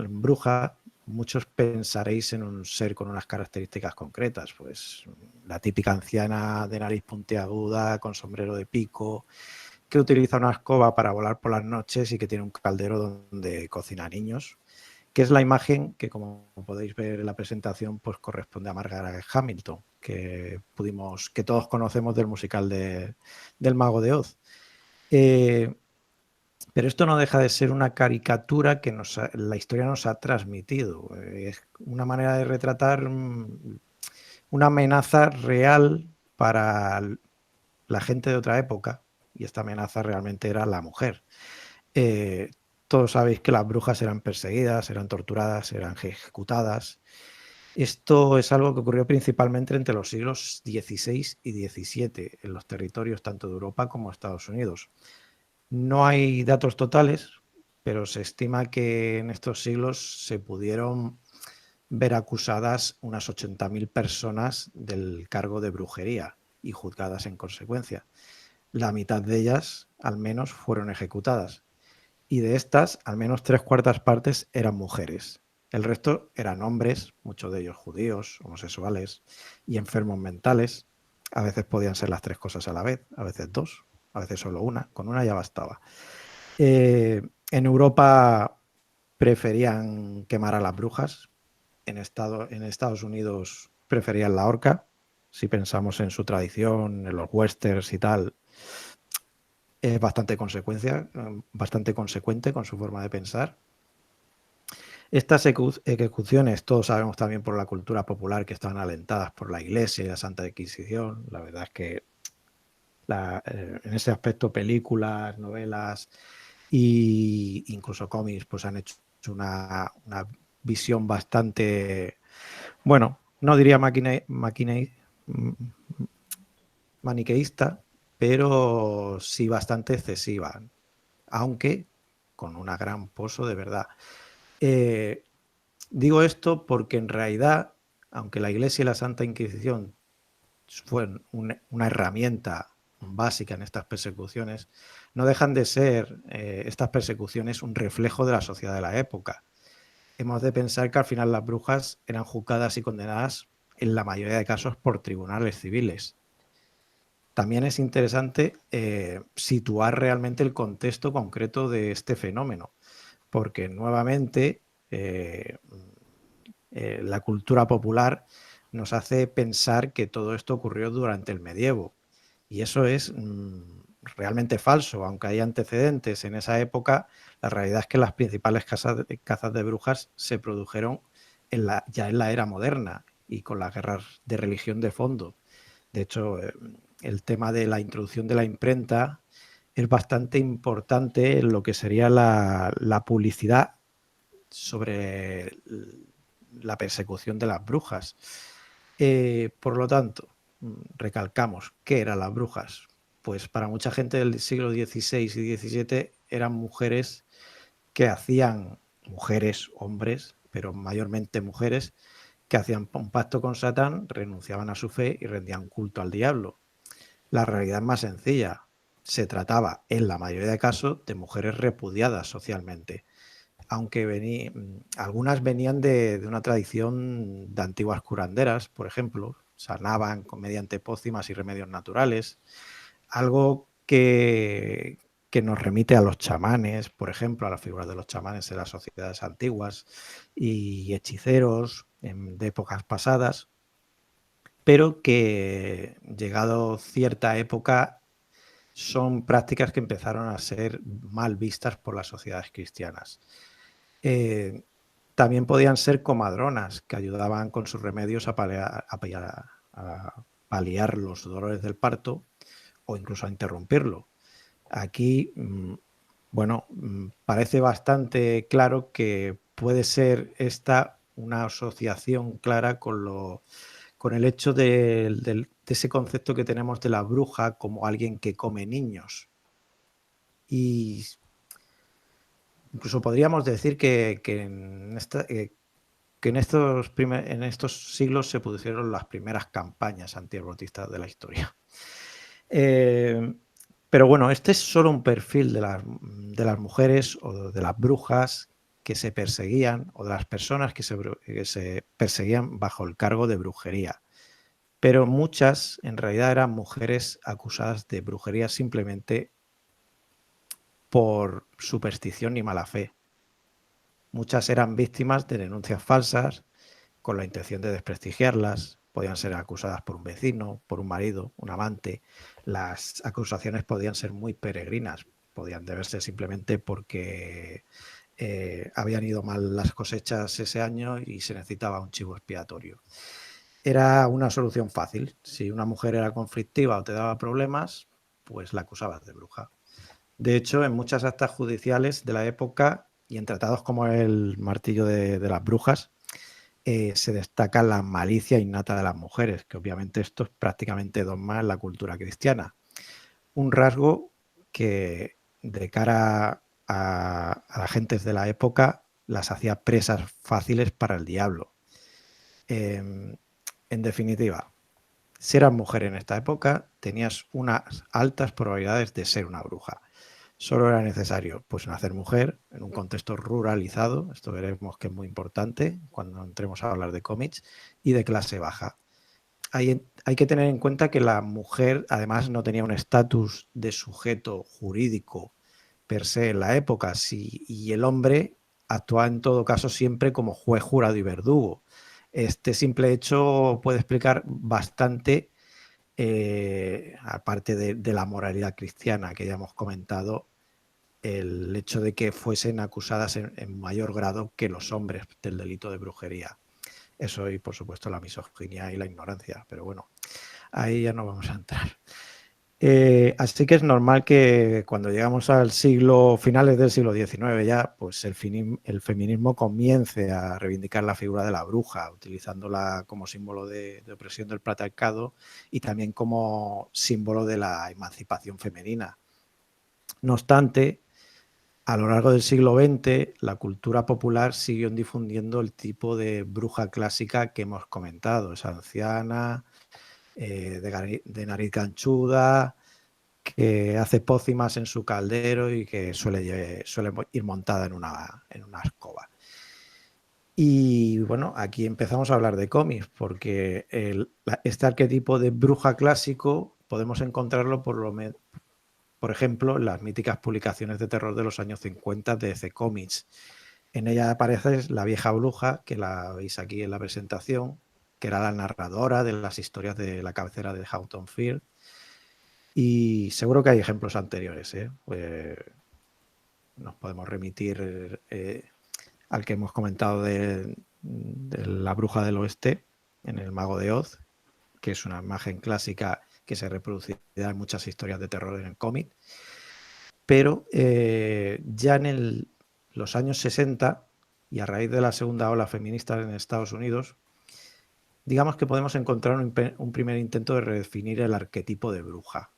bruja, muchos pensaréis en un ser con unas características concretas, pues la típica anciana de nariz puntiaguda, con sombrero de pico, que utiliza una escoba para volar por las noches y que tiene un caldero donde cocina niños, que es la imagen que, como podéis ver en la presentación, pues corresponde a Margaret Hamilton, que todos conocemos del musical del Mago de Oz. Pero esto no deja de ser una caricatura que la historia nos ha transmitido. Es una manera de retratar una amenaza real para la gente de otra época, y esta amenaza realmente era la mujer. Todos sabéis que las brujas eran perseguidas, eran torturadas, eran ejecutadas. Esto es algo que ocurrió principalmente entre los siglos XVI y XVII en los territorios tanto de Europa como Estados Unidos. No hay datos totales, pero se estima que en estos siglos se pudieron ver acusadas unas 80.000 personas del cargo de brujería y juzgadas en consecuencia. La mitad de ellas, al menos, fueron ejecutadas. Y de estas, al menos 3/4 partes eran mujeres. El resto eran hombres, muchos de ellos judíos, homosexuales y enfermos mentales. A veces podían ser las 3 cosas a la vez, a veces 2, a veces solo una. Con una ya bastaba. En Europa preferían quemar a las brujas. En Estados Unidos preferían la horca. Si pensamos en su tradición, en los westerns y tal, es bastante consecuente con su forma de pensar. Estas ejecuciones, todos sabemos también por la cultura popular que estaban alentadas por la Iglesia y la Santa Inquisición. La verdad es que en ese aspecto películas, novelas e incluso cómics pues han hecho una visión bastante, bueno, no diría maniqueísta, pero sí bastante excesiva, aunque con una gran pozo de verdad. Digo esto porque en realidad, aunque la Iglesia y la Santa Inquisición fueron una herramienta básica en estas persecuciones, no dejan de ser estas persecuciones un reflejo de la sociedad de la época. Hemos de pensar que al final las brujas eran juzgadas y condenadas en la mayoría de casos por tribunales civiles. También es interesante situar realmente el contexto concreto de este fenómeno, porque nuevamente la cultura popular nos hace pensar que todo esto ocurrió durante el medievo. Y eso es realmente falso. Aunque hay antecedentes en esa época, la realidad es que las principales cazas de brujas se produjeron ya en la era moderna y con las guerras de religión de fondo. De hecho, el tema de la introducción de la imprenta es bastante importante en lo que sería la publicidad sobre la persecución de las brujas. Por lo tanto, recalcamos, ¿qué eran las brujas? Pues para mucha gente del siglo XVI y XVII eran mujeres que hacían, mujeres, hombres, pero mayormente mujeres, que hacían un pacto con Satán, renunciaban a su fe y rendían culto al diablo. La realidad es más sencilla. Se trataba, en la mayoría de casos, de mujeres repudiadas socialmente, aunque algunas venían de una tradición de antiguas curanderas, por ejemplo, sanaban mediante pócimas y remedios naturales, algo que nos remite a los chamanes, por ejemplo, a las figuras de los chamanes en las sociedades antiguas y hechiceros de épocas pasadas, pero que llegado cierta época son prácticas que empezaron a ser mal vistas por las sociedades cristianas. También podían ser comadronas que ayudaban con sus remedios a paliar los dolores del parto o incluso a interrumpirlo. Aquí, bueno, parece bastante claro que puede ser esta una asociación clara con el hecho de ese concepto que tenemos de la bruja como alguien que come niños. Y incluso podríamos decir que en estos siglos se pusieron las primeras campañas antiabortistas de la historia. Pero bueno, este es solo un perfil de las mujeres o de las brujas que se perseguían o de las personas que se perseguían bajo el cargo de brujería. Pero muchas en realidad eran mujeres acusadas de brujería simplemente por superstición y mala fe. Muchas eran víctimas de denuncias falsas con la intención de desprestigiarlas. Podían ser acusadas por un vecino, por un marido, un amante. Las acusaciones podían ser muy peregrinas. Podían deberse simplemente porque habían ido mal las cosechas ese año y se necesitaba un chivo expiatorio. Era una solución fácil. Si una mujer era conflictiva o te daba problemas, pues la acusabas de bruja. De hecho, en muchas actas judiciales de la época y en tratados como el Martillo de las Brujas, se destaca la malicia innata de las mujeres, que obviamente esto es prácticamente dogma en la cultura cristiana. Un rasgo que de cara a las gentes de la época las hacía presas fáciles para el diablo. En definitiva, si eras mujer en esta época, tenías unas altas probabilidades de ser una bruja. Solo era necesario pues nacer mujer en un contexto ruralizado, esto veremos que es muy importante cuando entremos a hablar de cómics, y de clase baja. Hay que tener en cuenta que la mujer además no tenía un estatus de sujeto jurídico per se en la época, y el hombre actuaba en todo caso siempre como juez, jurado y verdugo. Este simple hecho puede explicar bastante, aparte de la moralidad cristiana que ya hemos comentado, el hecho de que fuesen acusadas en mayor grado que los hombres del delito de brujería. Eso y, por supuesto, la misoginia y la ignorancia. Pero bueno, ahí ya no vamos a entrar. Así que es normal que cuando llegamos al finales del siglo XIX ya, pues el feminismo comience a reivindicar la figura de la bruja, utilizándola como símbolo de opresión del patriarcado y también como símbolo de la emancipación femenina. No obstante, a lo largo del siglo XX, la cultura popular siguió difundiendo el tipo de bruja clásica que hemos comentado, esa anciana, de nariz ganchuda, que hace pócimas en su caldero y que suele ir montada en una escoba. Y bueno, aquí empezamos a hablar de cómics, porque este arquetipo de bruja clásico podemos encontrarlo por ejemplo, las míticas publicaciones de terror de los años 50 de DC Comics. En ella aparece la vieja bruja, que la veis aquí en la presentación, que era la narradora de las historias de la cabecera de Houghton Field. Y seguro que hay ejemplos anteriores, ¿eh? Pues nos podemos remitir al que hemos comentado de la bruja del oeste, en El Mago de Oz, que es una imagen clásica que se reproducirá en muchas historias de terror en el cómic. Pero ya en los años 60, y a raíz de la segunda ola feminista en Estados Unidos, digamos que podemos encontrar un primer intento de redefinir el arquetipo de bruja.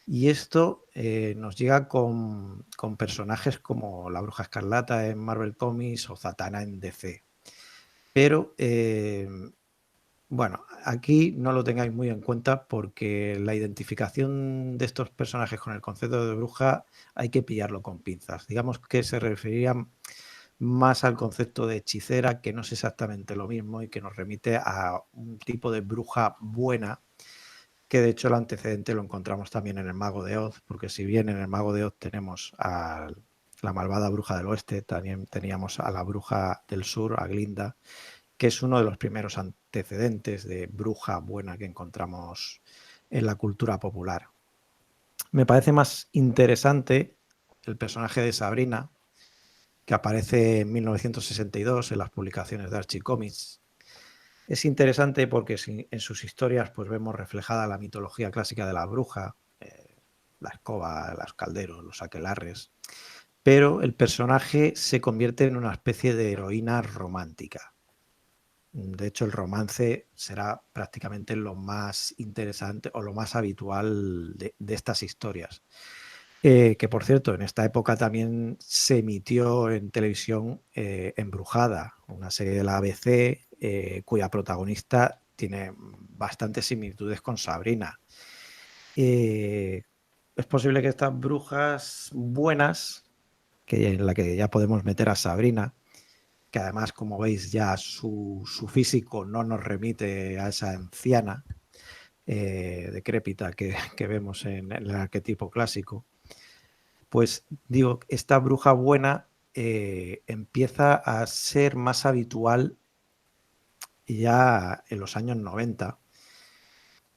Y esto nos llega con personajes como la Bruja Escarlata en Marvel Comics o Zatanna en DC. Pero bueno, aquí no lo tengáis muy en cuenta porque la identificación de estos personajes con el concepto de bruja hay que pillarlo con pinzas. Digamos que se referirían más al concepto de hechicera, que no es exactamente lo mismo y que nos remite a un tipo de bruja buena, que de hecho el antecedente lo encontramos también en El Mago de Oz, porque si bien en El Mago de Oz tenemos a la malvada bruja del oeste, también teníamos a la bruja del sur, a Glinda, que es uno de los primeros antecedentes de bruja buena que encontramos en la cultura popular. Me parece más interesante el personaje de Sabrina, que aparece en 1962 en las publicaciones de Archie Comics. Es interesante porque en sus historias pues vemos reflejada la mitología clásica de la bruja, la escoba, los calderos, los aquelarres, pero el personaje se convierte en una especie de heroína romántica. De hecho, el romance será prácticamente lo más interesante o lo más habitual de estas historias. Que por cierto, en esta época también se emitió en televisión Embrujada, una serie de la ABC cuya protagonista tiene bastantes similitudes con Sabrina. Es posible que estas brujas buenas, en la que ya podemos meter a Sabrina, que además, como veis, ya su físico no nos remite a esa anciana decrépita que vemos en el arquetipo clásico, pues digo, esta bruja buena empieza a ser más habitual ya en los años 90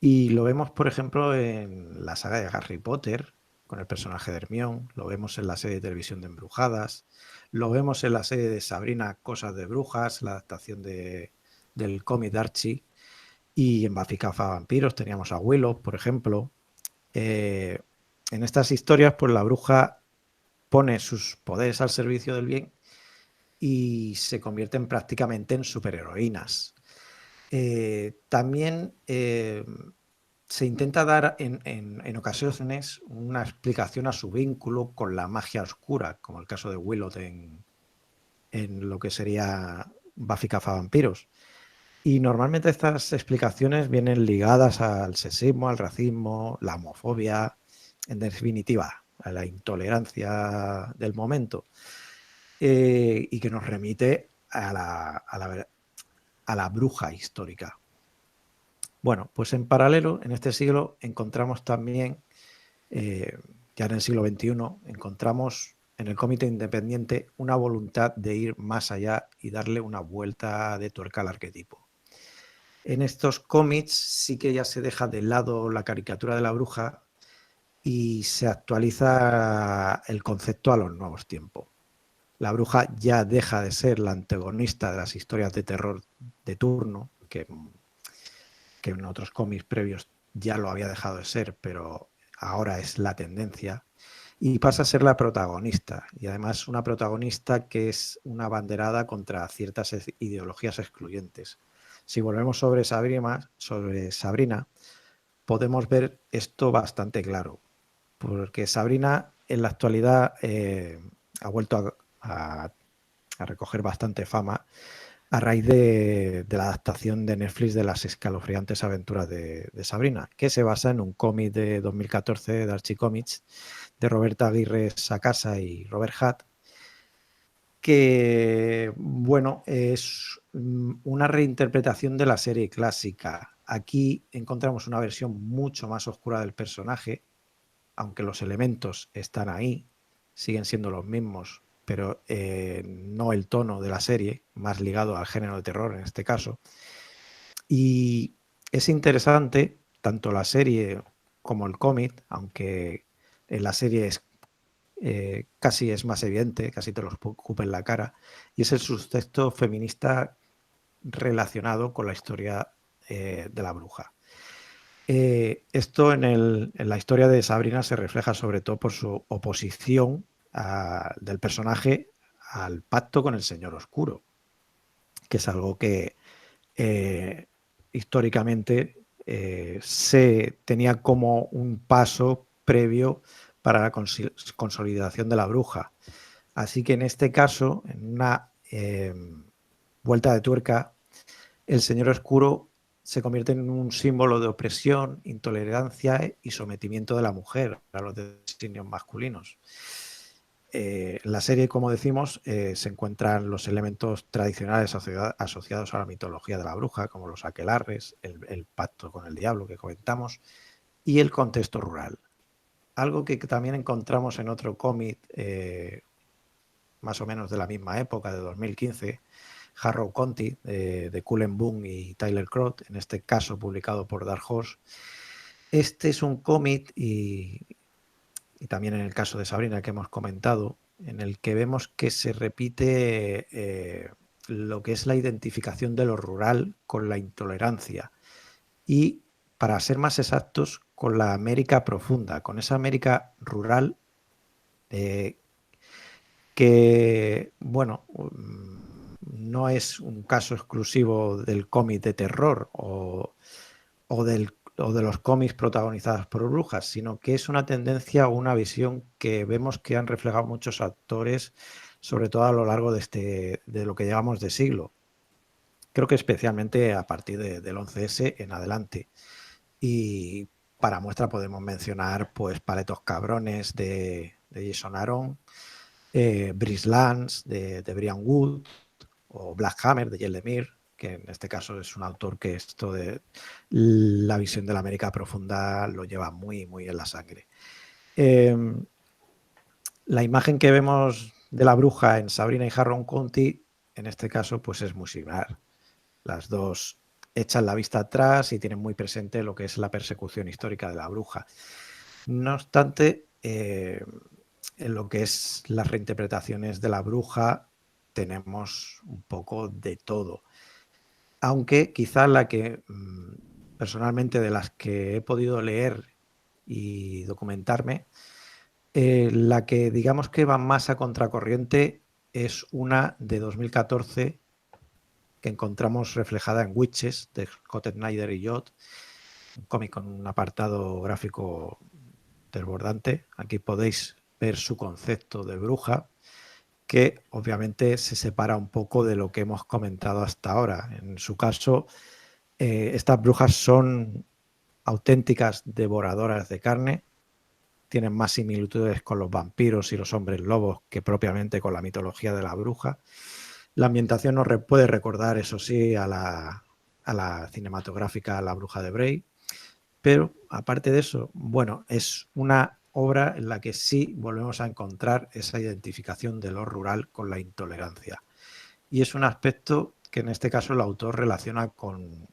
y lo vemos, por ejemplo, en la saga de Harry Potter con el personaje de Hermione, lo vemos en la serie de televisión de Embrujadas, lo vemos en la serie de Sabrina, Cosas de Brujas, la adaptación del cómic de Archie, y en Buffy Cazavampiros teníamos a Willow, por ejemplo. En estas historias, pues la bruja pone sus poderes al servicio del bien y se convierten prácticamente en superheroínas. También se intenta dar en ocasiones una explicación a su vínculo con la magia oscura, como el caso de Willow en lo que sería Buffy Cazavampiros. Y normalmente estas explicaciones vienen ligadas al sexismo, al racismo, la homofobia, en definitiva, a la intolerancia del momento, y que nos remite a la bruja histórica. Bueno, pues en paralelo, en este siglo, encontramos también, ya en el siglo XXI, encontramos en el cómic independiente una voluntad de ir más allá y darle una vuelta de tuerca al arquetipo. En estos cómics sí que ya se deja de lado la caricatura de la bruja y se actualiza el concepto a los nuevos tiempos. La bruja ya deja de ser la antagonista de las historias de terror de turno, que en otros cómics previos ya lo había dejado de ser, pero ahora es la tendencia, y pasa a ser la protagonista, y además una protagonista que es una banderada contra ciertas ideologías excluyentes. Si volvemos sobre Sabrina, podemos ver esto bastante claro, porque Sabrina en la actualidad ha vuelto a recoger bastante fama a raíz de la adaptación de Netflix de las escalofriantes aventuras de Sabrina, que se basa en un cómic de 2014 de Archie Comics de Roberta Aguirre Sacasa y Robert Hatt, que, bueno, es una reinterpretación de la serie clásica. Aquí encontramos una versión mucho más oscura del personaje, aunque los elementos están ahí, siguen siendo los mismos, pero no el tono de la serie, más ligado al género de terror en este caso. Y es interesante, tanto la serie como el cómic, aunque en la serie casi es más evidente, casi te lo escupe en la cara, y es el subtexto feminista relacionado con la historia de la bruja. Esto en la historia de Sabrina se refleja sobre todo por su oposición del personaje al pacto con el Señor Oscuro, que es algo que históricamente se tenía como un paso previo para la consolidación de la bruja. Así que en este caso, en una vuelta de tuerca, el Señor Oscuro se convierte en un símbolo de opresión, intolerancia y sometimiento de la mujer a los designios masculinos. En la serie, como decimos, se encuentran los elementos tradicionales asociados a la mitología de la bruja, como los aquelarres, el pacto con el diablo que comentamos, y el contexto rural. Algo que también encontramos en otro cómic, más o menos de la misma época, de 2015, Harrow Conti, de Cullen Bunn y Tyler Croft, en este caso publicado por Dark Horse. Este es un cómic y también en el caso de Sabrina que hemos comentado, en el que vemos que se repite lo que es la identificación de lo rural con la intolerancia y, para ser más exactos, con la América profunda, con esa América rural que, bueno, no es un caso exclusivo del cómic de terror o de los cómics protagonizados por brujas, sino que es una tendencia o una visión que vemos que han reflejado muchos actores, sobre todo a lo largo de lo que llevamos de siglo. Creo que especialmente a partir del 11S en adelante. Y para muestra podemos mencionar pues Paletos Cabrones de Jason Aaron, Brice Lance de Brian Wood o Black Hammer de Joel Lemire, que en este caso es un autor que esto de la visión de la América profunda lo lleva muy, muy en la sangre. La imagen que vemos de la bruja en Sabrina y Harrow Conti, en este caso, pues es muy similar. Las dos echan la vista atrás y tienen muy presente lo que es la persecución histórica de la bruja. No obstante, en lo que es las reinterpretaciones de la bruja tenemos un poco de todo. Aunque quizá la que personalmente de las que he podido leer y documentarme, la que digamos que va más a contracorriente es una de 2014 que encontramos reflejada en Witches de Scott Snyder y Jot, un cómic con un apartado gráfico desbordante. Aquí podéis ver su concepto de bruja que obviamente se separa un poco de lo que hemos comentado hasta ahora. En su caso, estas brujas son auténticas devoradoras de carne, tienen más similitudes con los vampiros y los hombres lobos que propiamente con la mitología de la bruja. La ambientación nos puede recordar, eso sí, a la cinematográfica La Bruja de Bray, pero aparte de eso, bueno, es una obra en la que sí volvemos a encontrar esa identificación de lo rural con la intolerancia. Y es un aspecto que en este caso el autor relaciona con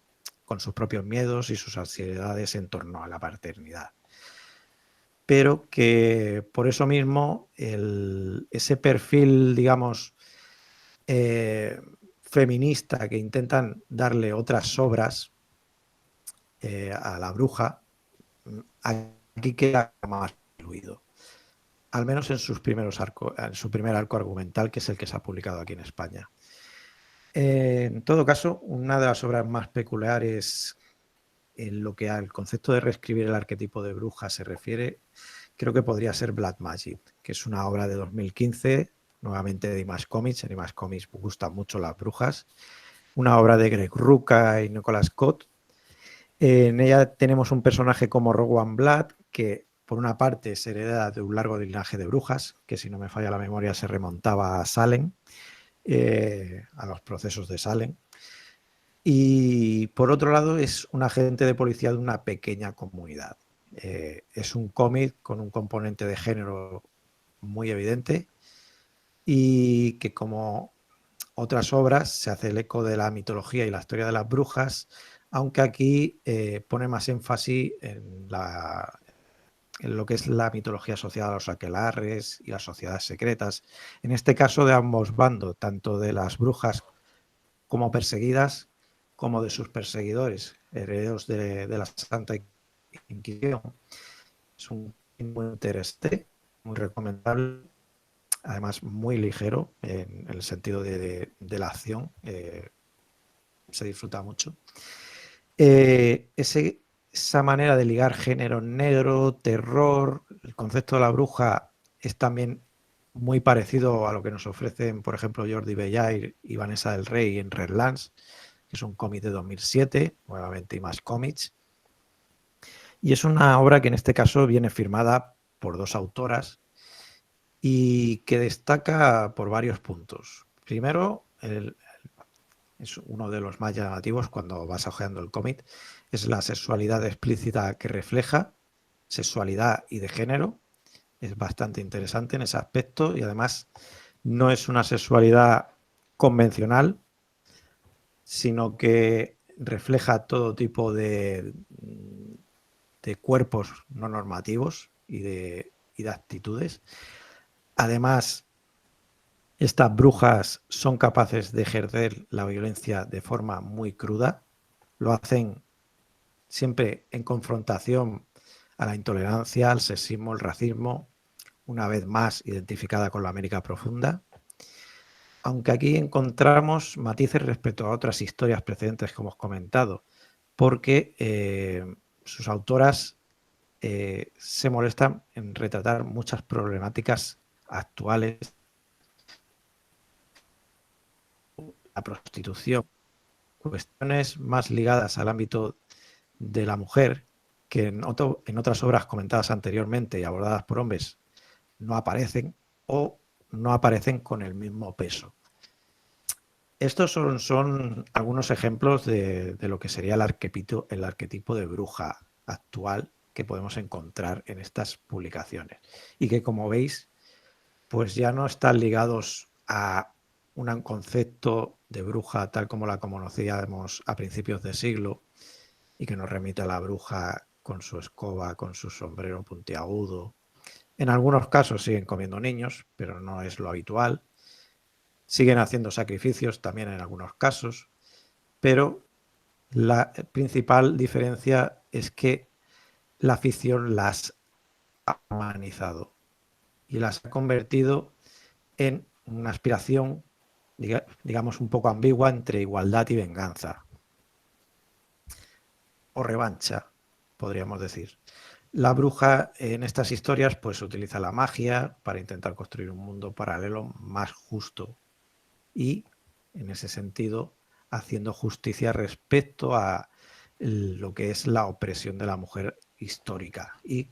sus propios miedos y sus ansiedades en torno a la paternidad. Pero que por eso mismo ese perfil, digamos, feminista que intentan darle otras obras a la bruja, aquí queda más diluido. Al menos en su primer arco argumental, que es el que se ha publicado aquí en España. En todo caso, una de las obras más peculiares en lo que al concepto de reescribir el arquetipo de bruja se refiere, creo que podría ser Black Magic, que es una obra de 2015, nuevamente de Image Comics. En Image Comics me gustan mucho las brujas. Una obra de Greg Rucka y Nicolas Scott. En ella tenemos un personaje como Rowan Blood, que por una parte se hereda de un largo linaje de brujas, que si no me falla la memoria se remontaba a Salem, a los procesos de Salem. Y por otro lado es un agente de policía de una pequeña comunidad. Es un cómic con un componente de género muy evidente y que, como otras obras, se hace el eco de la mitología y la historia de las brujas, aunque aquí pone más énfasis en lo que es la mitología asociada a los aquelarres y las sociedades secretas, en este caso de ambos bandos, tanto de las brujas como perseguidas, como de sus perseguidores, herederos de la Santa Inquisición. Es un muy interesante, muy recomendable, además muy ligero en el sentido de la acción, se disfruta mucho. Esa manera de ligar género negro, terror, el concepto de la bruja es también muy parecido a lo que nos ofrecen, por ejemplo, Jordi Bellaire y Vanessa del Rey en Redlands, que es un cómic de 2007, nuevamente Image Comics. Y es una obra que en este caso viene firmada por dos autoras y que destaca por varios puntos. Primero, es uno de los más llamativos cuando vas hojeando el cómic, es la sexualidad explícita que refleja, sexualidad y de género. Es bastante interesante en ese aspecto y además no es una sexualidad convencional, sino que refleja todo tipo de cuerpos no normativos y de actitudes. Además, estas brujas son capaces de ejercer la violencia de forma muy cruda. Lo hacen siempre en confrontación a la intolerancia, al sexismo, el racismo, una vez más identificada con la América profunda. Aunque aquí encontramos matices respecto a otras historias precedentes, como os he comentado, porque sus autoras se molestan en retratar muchas problemáticas actuales, la prostitución, cuestiones más ligadas al ámbito de la mujer, que en otras obras comentadas anteriormente y abordadas por hombres no aparecen o no aparecen con el mismo peso. Estos son algunos ejemplos de lo que sería el arquetipo de bruja actual que podemos encontrar en estas publicaciones y que, como veis, pues ya no están ligados a un concepto de bruja tal como la conocíamos a principios de siglo y que nos remite a la bruja con su escoba, con su sombrero puntiagudo. En algunos casos siguen comiendo niños, pero no es lo habitual. Siguen haciendo sacrificios también en algunos casos, pero la principal diferencia es que la ficción las ha humanizado y las ha convertido en una aspiración, digamos, un poco ambigua entre igualdad y venganza. O revancha, podríamos decir. La bruja en estas historias pues utiliza la magia para intentar construir un mundo paralelo más justo y, en ese sentido, haciendo justicia respecto a lo que es la opresión de la mujer histórica y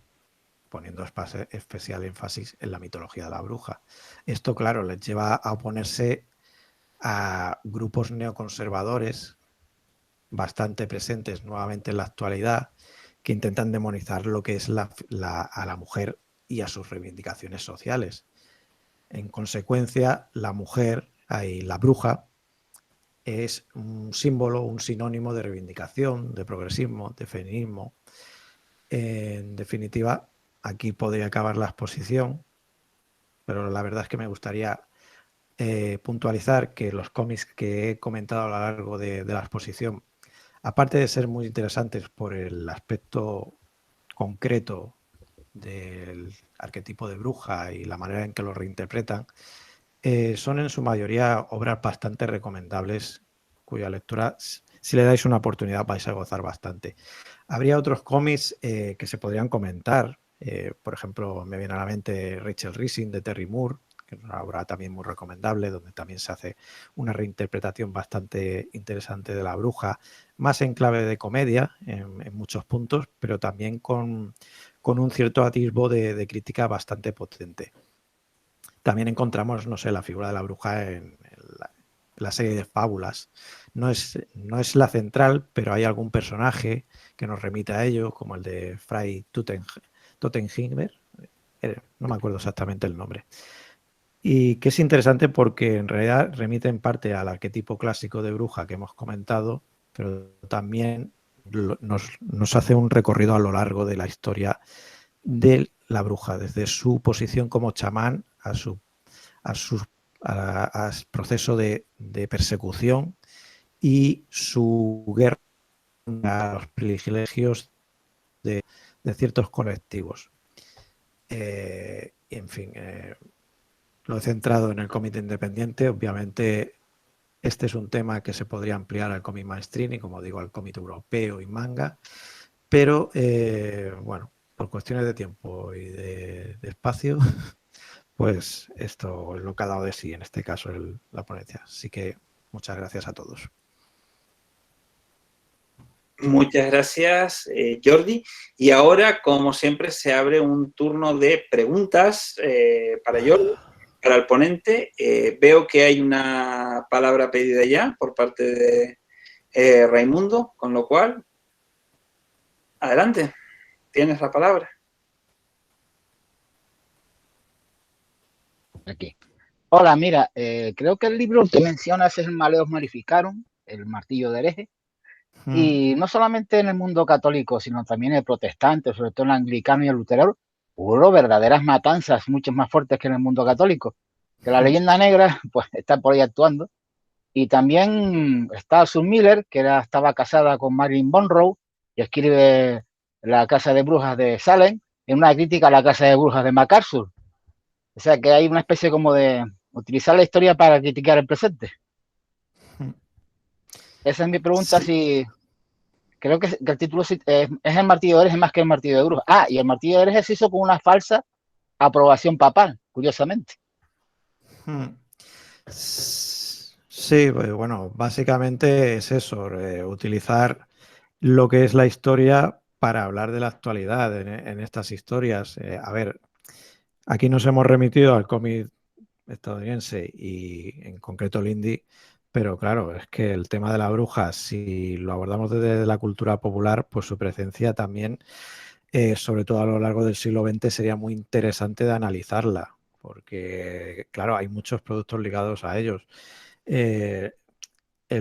poniendo especial énfasis en la mitología de la bruja. Esto, claro, les lleva a oponerse a grupos neoconservadores bastante presentes nuevamente en la actualidad que intentan demonizar lo que es a la mujer y a sus reivindicaciones sociales. En consecuencia, la mujer, la bruja, es un símbolo, un sinónimo de reivindicación, de progresismo, de feminismo. En definitiva, aquí podría acabar la exposición, pero la verdad es que me gustaría puntualizar que los cómics que he comentado a lo largo de la exposición, aparte de ser muy interesantes por el aspecto concreto del arquetipo de bruja y la manera en que lo reinterpretan, son en su mayoría obras bastante recomendables, cuya lectura, si le dais una oportunidad, vais a gozar bastante. Habría otros cómics que se podrían comentar. Por ejemplo, me viene a la mente Rachel Rising de Terry Moore, que es una obra también muy recomendable, donde también se hace una reinterpretación bastante interesante de la bruja, más en clave de comedia en muchos puntos, pero también con un cierto atisbo de crítica bastante potente. También encontramos, no sé, la figura de la bruja en la serie de fábulas. No es la central, pero hay algún personaje que nos remite a ello, como el de Fray Tottenheimer, no me acuerdo exactamente el nombre. Y que es interesante porque en realidad remite en parte al arquetipo clásico de bruja que hemos comentado, pero también nos hace un recorrido a lo largo de la historia de la bruja, desde su posición como chamán a su proceso de persecución y su guerra a los privilegios de ciertos colectivos. En fin, lo he centrado en el cómic independiente. Obviamente este es un tema que se podría ampliar al cómic mainstream y, como digo, al cómic europeo y manga, pero bueno, por cuestiones de tiempo y de espacio, pues esto es lo que ha dado de sí, en este caso la ponencia. Así que muchas gracias a todos. Muchas gracias, Jordi. Y ahora, como siempre, se abre un turno de preguntas para Jordi, para el ponente. Veo que hay una palabra pedida ya por parte de Raimundo, con lo cual, adelante, tienes la palabra. Aquí. Hola, mira, creo que el libro que mencionas es el Maleus Maleficarum, el martillo de hereje. Y no solamente en el mundo católico, sino también en el protestante, sobre todo en el anglicano y el luterano, hubo verdaderas matanzas mucho más fuertes que en el mundo católico. Que la leyenda negra, pues, está por ahí actuando. Y también está Sue Miller, que estaba casada con Marilyn Monroe, y escribe La Casa de Brujas de Salem, en una crítica a la Casa de Brujas de MacArthur. O sea que hay una especie como de utilizar la historia para criticar el presente. Esa es mi pregunta, Sí. si... Creo que el título es el martillo de hereje más que el martillo de brujas. Ah, y el martillo de hereje se hizo con una falsa aprobación papal, curiosamente. Sí, bueno, básicamente es eso, utilizar lo que es la historia para hablar de la actualidad en estas historias. A ver, aquí nos hemos remitido al cómic estadounidense y en concreto el indie, pero claro, es que el tema de la bruja, si lo abordamos desde la cultura popular, pues su presencia también, sobre todo a lo largo del siglo XX, sería muy interesante de analizarla, porque claro, hay muchos productos ligados a ellos. El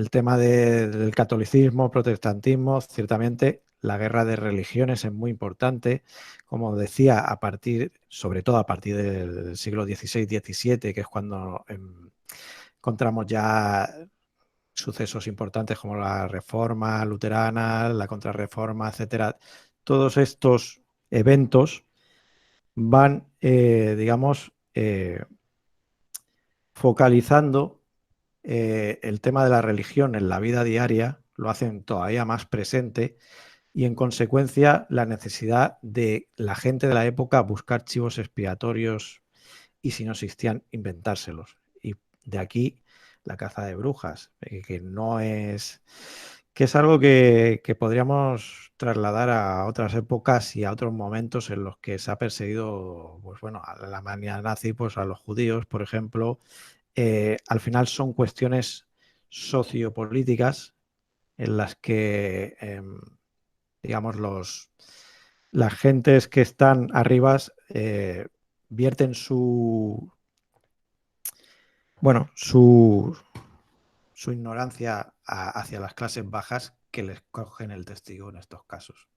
tema del catolicismo, protestantismo, ciertamente la guerra de religiones es muy importante. Como decía, sobre todo a partir del siglo XVI-XVII, que es cuando encontramos ya sucesos importantes como la Reforma luterana, la Contrarreforma, etcétera. Todos estos eventos van, digamos, focalizando el tema de la religión en la vida diaria, lo hacen todavía más presente y en consecuencia la necesidad de la gente de la época buscar chivos expiatorios y si no existían, inventárselos. Y de aquí la caza de brujas, que no es... que es algo que podríamos trasladar a otras épocas y a otros momentos en los que se ha perseguido, pues bueno, a la Alemania nazi, pues a los judíos, por ejemplo. Al final son cuestiones sociopolíticas en las que, digamos, las gentes que están arriba vierten su ignorancia hacia las clases bajas que les cogen el testigo en estos casos.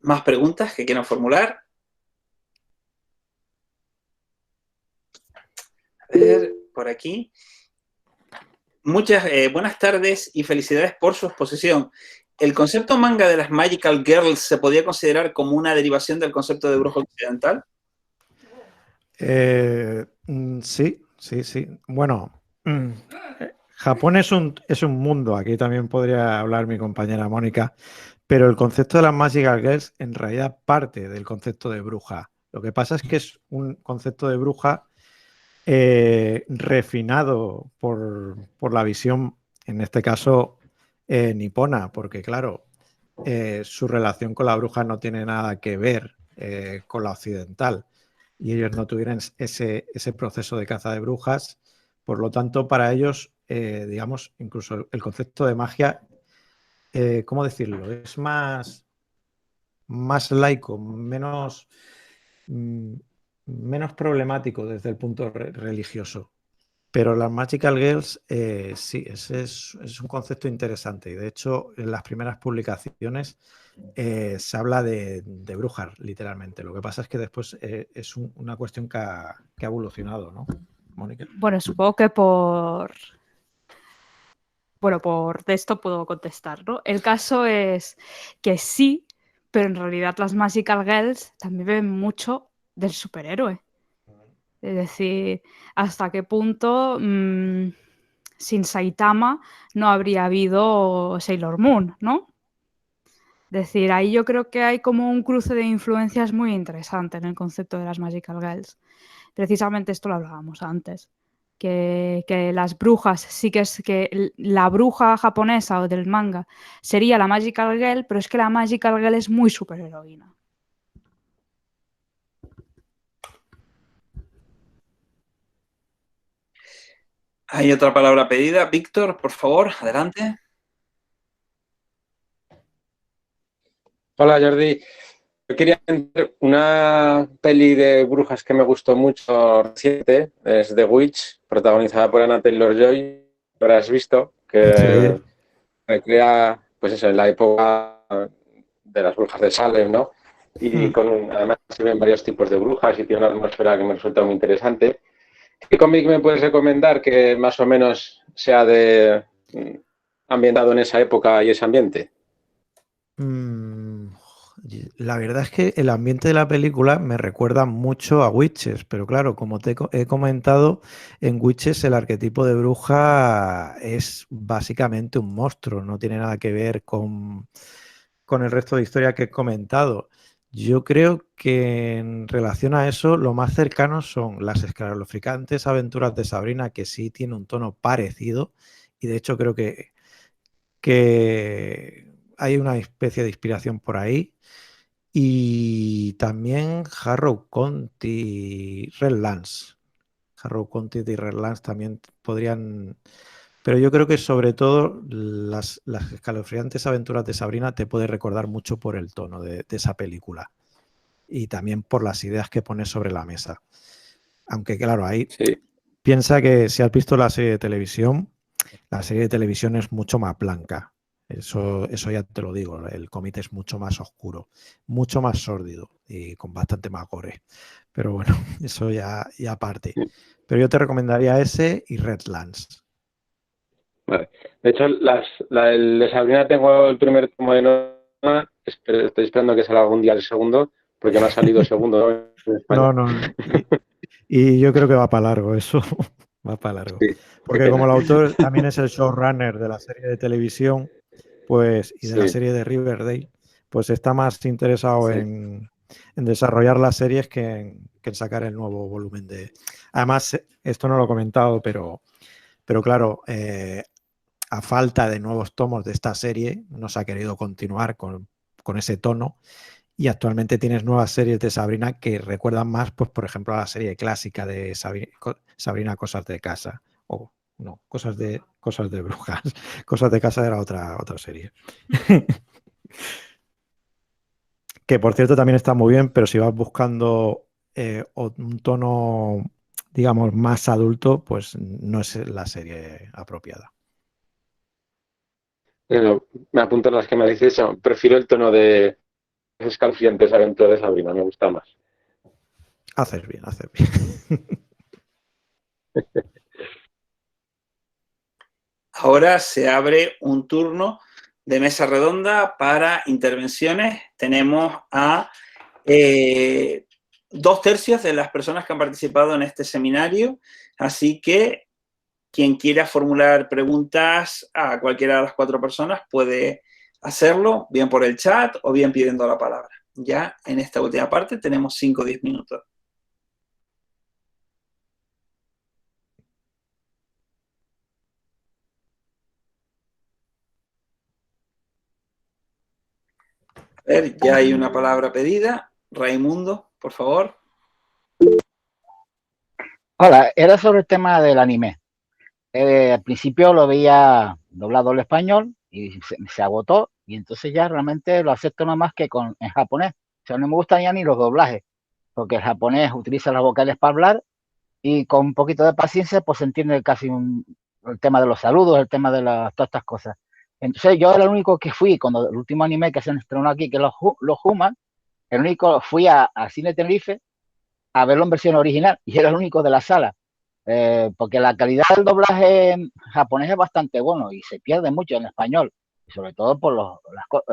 ¿Más preguntas que quieran formular? A ver, por aquí. Muchas buenas tardes y felicidades por su exposición. ¿El concepto manga de las Magical Girls se podía considerar como una derivación del concepto de bruja occidental? Sí. Bueno, Japón es un mundo, aquí también podría hablar mi compañera Mónica, pero el concepto de las Magical Girls en realidad parte del concepto de bruja. Lo que pasa es que es un concepto de bruja refinado por la visión, en este caso, nipona, porque claro, su relación con la bruja no tiene nada que ver con la occidental y ellos no tuvieran ese proceso de caza de brujas. Por lo tanto, para ellos, digamos, incluso el concepto de magia, ¿cómo decirlo? Es más laico, menos problemático desde el punto religioso. Pero las Magical Girls, sí, ese es un concepto interesante. Y de hecho, en las primeras publicaciones se habla de brujas, literalmente. Lo que pasa es que después es una cuestión que ha evolucionado, ¿no, Mónica? Bueno, supongo que por esto puedo contestar, ¿no? El caso es que sí, pero en realidad las Magical Girls también beben mucho del superhéroe. Es decir, hasta qué punto sin Saitama no habría habido Sailor Moon, ¿no? Es decir, ahí yo creo que hay como un cruce de influencias muy interesante en el concepto de las Magical Girls. Precisamente esto lo hablábamos antes, que las brujas, sí que es que la bruja japonesa o del manga sería la Magical Girl, pero es que la Magical Girl es muy superheroína. Hay otra palabra pedida. Víctor, por favor, adelante. Hola, Jordi. Yo quería ver una peli de brujas que me gustó mucho reciente, es The Witch, protagonizada por Anna Taylor-Joy. Lo habrás visto, que Sí. recrea, pues eso, en la época de las brujas de Salem, ¿no? Y además se ven varios tipos de brujas y tiene una atmósfera que me resulta muy interesante. ¿Qué cómic me puedes recomendar que más o menos sea ambientado en esa época y ese ambiente? La verdad es que el ambiente de la película me recuerda mucho a Witches, pero claro, como te he comentado, en Witches el arquetipo de bruja es básicamente un monstruo, no tiene nada que ver con el resto de historia que he comentado. Yo creo que en relación a eso, lo más cercano son las escalofriantes aventuras de Sabrina, que sí tiene un tono parecido, y de hecho creo que hay una especie de inspiración por ahí. Y también Harrow County y Redlands. Harrow County y Redlands también podrían... Pero yo creo que sobre todo las escalofriantes aventuras de Sabrina te puede recordar mucho por el tono de esa película. Y también por las ideas que pones sobre la mesa. Aunque claro, ahí Sí. piensa que si has visto la serie de televisión, la serie de televisión es mucho más blanca. Eso ya te lo digo, el cómic es mucho más oscuro, mucho más sórdido y con bastante más gore. Pero bueno, eso ya aparte. Pero yo te recomendaría ese y Redlands. Vale. De hecho, el de Sabrina tengo el primer tomo de Norma, estoy esperando que salga algún día el segundo, porque no ha salido el segundo, ¿no? En España. No. Y yo creo que va para largo eso. Va para largo. Sí, Porque como el autor también es el showrunner de la serie de televisión, pues, y de la sí, serie de Riverdale, pues está más interesado sí. en desarrollar las series que en sacar el nuevo volumen de. Además, esto no lo he comentado, pero claro, a falta de nuevos tomos de esta serie, no se ha querido continuar con ese tono. Y actualmente tienes nuevas series de Sabrina que recuerdan más, pues, por ejemplo, a la serie clásica de Sabrina Cosas de Casa. O no, cosas de brujas. Cosas de Casa era otra serie. Que por cierto también está muy bien, pero si vas buscando un tono, digamos, más adulto, pues no es la serie apropiada. Pero me apunto a las que me dices, prefiero el tono de escalofriantes aventuras de Sabrina, me gusta más. Haces bien, haces bien. Ahora se abre un turno de mesa redonda para intervenciones. Tenemos a 2/3 de las personas que han participado en este seminario, así que quien quiera formular preguntas a cualquiera de las 4 personas puede hacerlo, bien por el chat o bien pidiendo la palabra. Ya en esta última parte tenemos 5 o 10 minutos. A ver, ya hay una palabra pedida. Raimundo, por favor. Hola, era sobre el tema del anime. Al principio lo veía doblado al español y se agotó, y entonces ya realmente lo acepto nada más que en japonés. O sea, no me gustan ya ni los doblajes, porque el japonés utiliza las vocales para hablar y con un poquito de paciencia pues se entiende casi el tema de los saludos, el tema de todas estas cosas. Entonces yo era el único que fui, cuando el último anime que se estrenó aquí, que es los Human, el único fui a Cine Tenerife a verlo en versión original y era el único de la sala. Porque la calidad del doblaje en japonés es bastante bueno y se pierde mucho en español, y sobre todo por o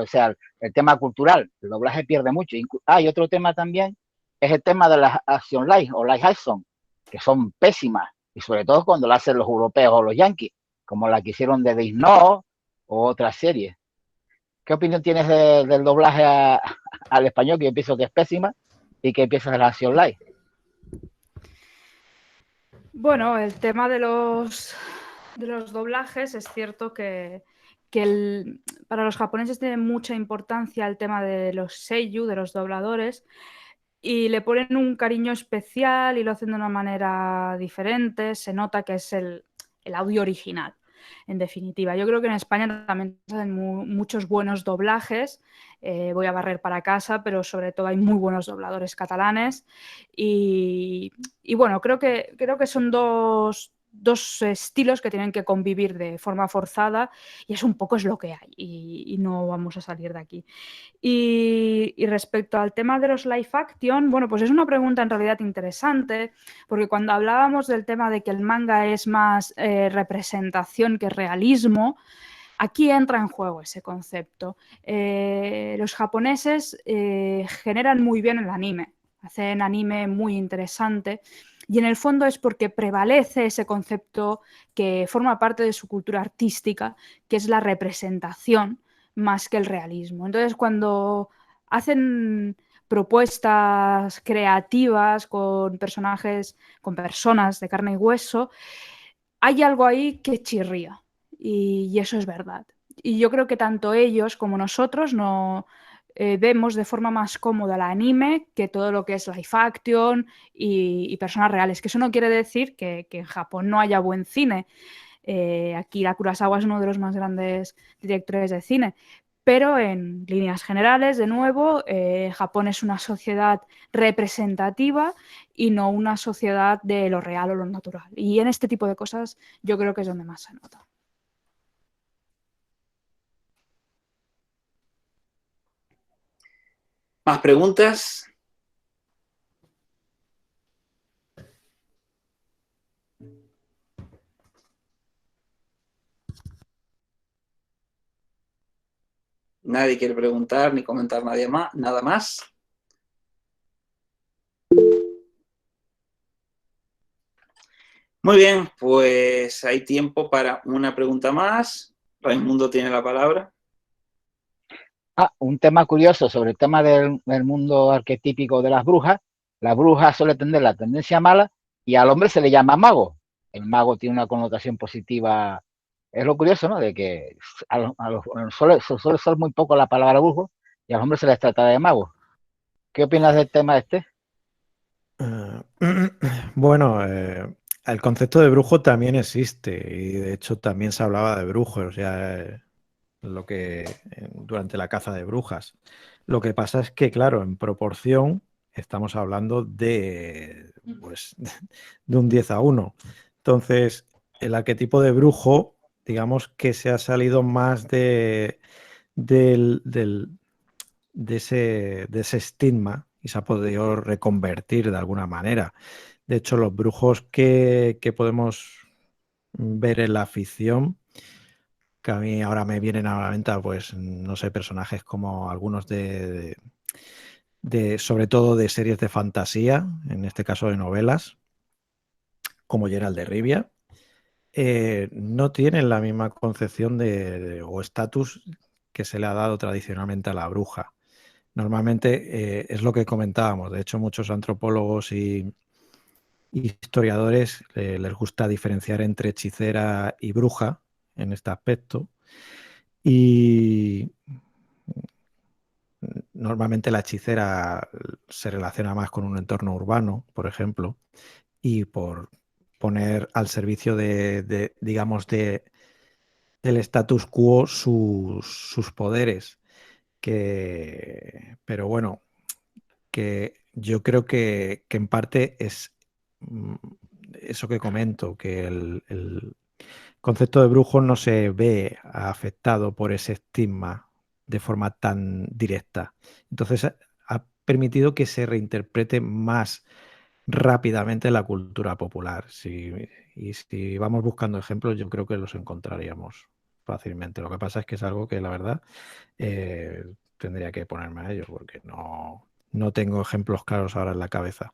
sea, el tema cultural, el doblaje pierde mucho. Y otro tema también es el tema de las action live o live action, que son pésimas, y sobre todo cuando lo hacen los europeos o los yankees, como la que hicieron de Death Note o otras series. ¿Qué opinión tienes del doblaje al español, que yo pienso que es pésima, y que piensas de la action live? Bueno, el tema de los doblajes es cierto que para los japoneses tiene mucha importancia el tema de los seiyuu, de los dobladores, y le ponen un cariño especial y lo hacen de una manera diferente. Se nota que es el audio original, en definitiva. Yo creo que en España también se hacen muchos buenos doblajes. Voy a barrer para casa, pero sobre todo hay muy buenos dobladores catalanes. Y bueno, creo que son dos estilos que tienen que convivir de forma forzada, y es un poco es lo que hay, y no vamos a salir de aquí. Y respecto al tema de los live action, bueno, pues es una pregunta en realidad interesante, porque cuando hablábamos del tema de que el manga es más representación que realismo, aquí entra en juego ese concepto. Los japoneses generan muy bien el anime, hacen anime muy interesante, y en el fondo es porque prevalece ese concepto que forma parte de su cultura artística, que es la representación más que el realismo. Entonces, cuando hacen propuestas creativas con personajes, con personas de carne y hueso, hay algo ahí que chirría, y eso es verdad. Y yo creo que tanto ellos como nosotros no vemos de forma más cómoda el anime que todo lo que es live action y personas reales. Que eso no quiere decir que en Japón no haya buen cine. Akira Kurosawa es uno de los más grandes directores de cine, pero en líneas generales, de nuevo, Japón es una sociedad representativa y no una sociedad de lo real o lo natural. Y en este tipo de cosas yo creo que es donde más se nota. ¿Más preguntas? Nadie quiere preguntar ni comentar nada más. Muy bien, pues hay tiempo para una pregunta más. Raimundo tiene la palabra. Un tema curioso sobre el tema del mundo arquetípico de las brujas. La bruja suele tener la tendencia mala y al hombre se le llama mago. El mago tiene una connotación positiva. Es lo curioso, ¿no? De que suele ser muy poco la palabra brujo y a los hombres se les trata de mago. ¿Qué opinas del tema este? Bueno, el concepto de brujo también existe y de hecho también se hablaba de brujos, ya durante la caza de brujas. Lo que pasa es que, claro, en proporción estamos hablando de, pues, de un 10-1. Entonces, el arquetipo de brujo, digamos que se ha salido más de ese estigma y se ha podido reconvertir de alguna manera. De hecho, los brujos que podemos ver en la ficción, que a mí ahora me vienen a la mente, pues, no sé, personajes como algunos sobre todo de series de fantasía, en este caso de novelas, como Geralt de Rivia, no tienen la misma concepción o estatus que se le ha dado tradicionalmente a la bruja. Normalmente es lo que comentábamos. De hecho, muchos antropólogos y historiadores les gusta diferenciar entre hechicera y bruja en este aspecto. Y normalmente la hechicera se relaciona más con un entorno urbano, por ejemplo, y por poner al servicio digamos, del status quo sus poderes. Pero bueno, que yo creo que en parte es eso que comento, que el concepto de brujo no se ve afectado por ese estigma de forma tan directa. Entonces ha permitido que se reinterprete más rápidamente la cultura popular. Y si vamos buscando ejemplos, yo creo que los encontraríamos fácilmente. Lo que pasa es que es algo que la verdad tendría que ponerme a ello porque no tengo ejemplos claros ahora en la cabeza.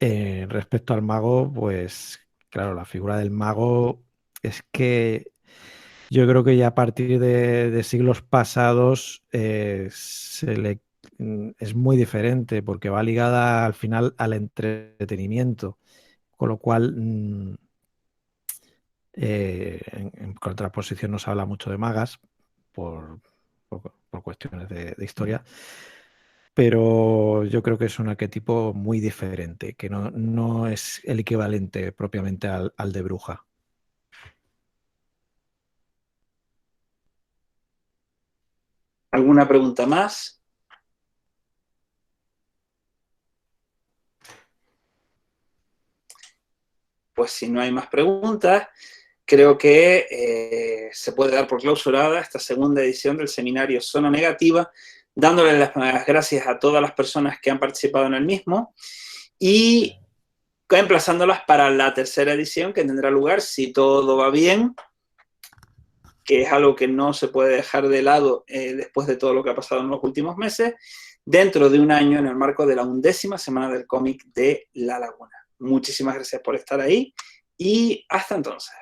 Respecto al mago, pues claro, la figura del mago es que yo creo que ya a partir de siglos pasados es muy diferente porque va ligada al final al entretenimiento, con lo cual en contraposición no se habla mucho de magas por cuestiones de historia, pero yo creo que es un arquetipo muy diferente, que no es el equivalente propiamente al de bruja. ¿Alguna pregunta más? Pues si no hay más preguntas, creo que se puede dar por clausurada esta segunda edición del seminario Zona Negativa, dándole las gracias a todas las personas que han participado en el mismo y emplazándolas para la tercera edición que tendrá lugar, si todo va bien, que es algo que no se puede dejar de lado después de todo lo que ha pasado en los últimos meses, dentro de un año en el marco de la 11ª Semana del Cómic de La Laguna. Muchísimas gracias por estar ahí y hasta entonces.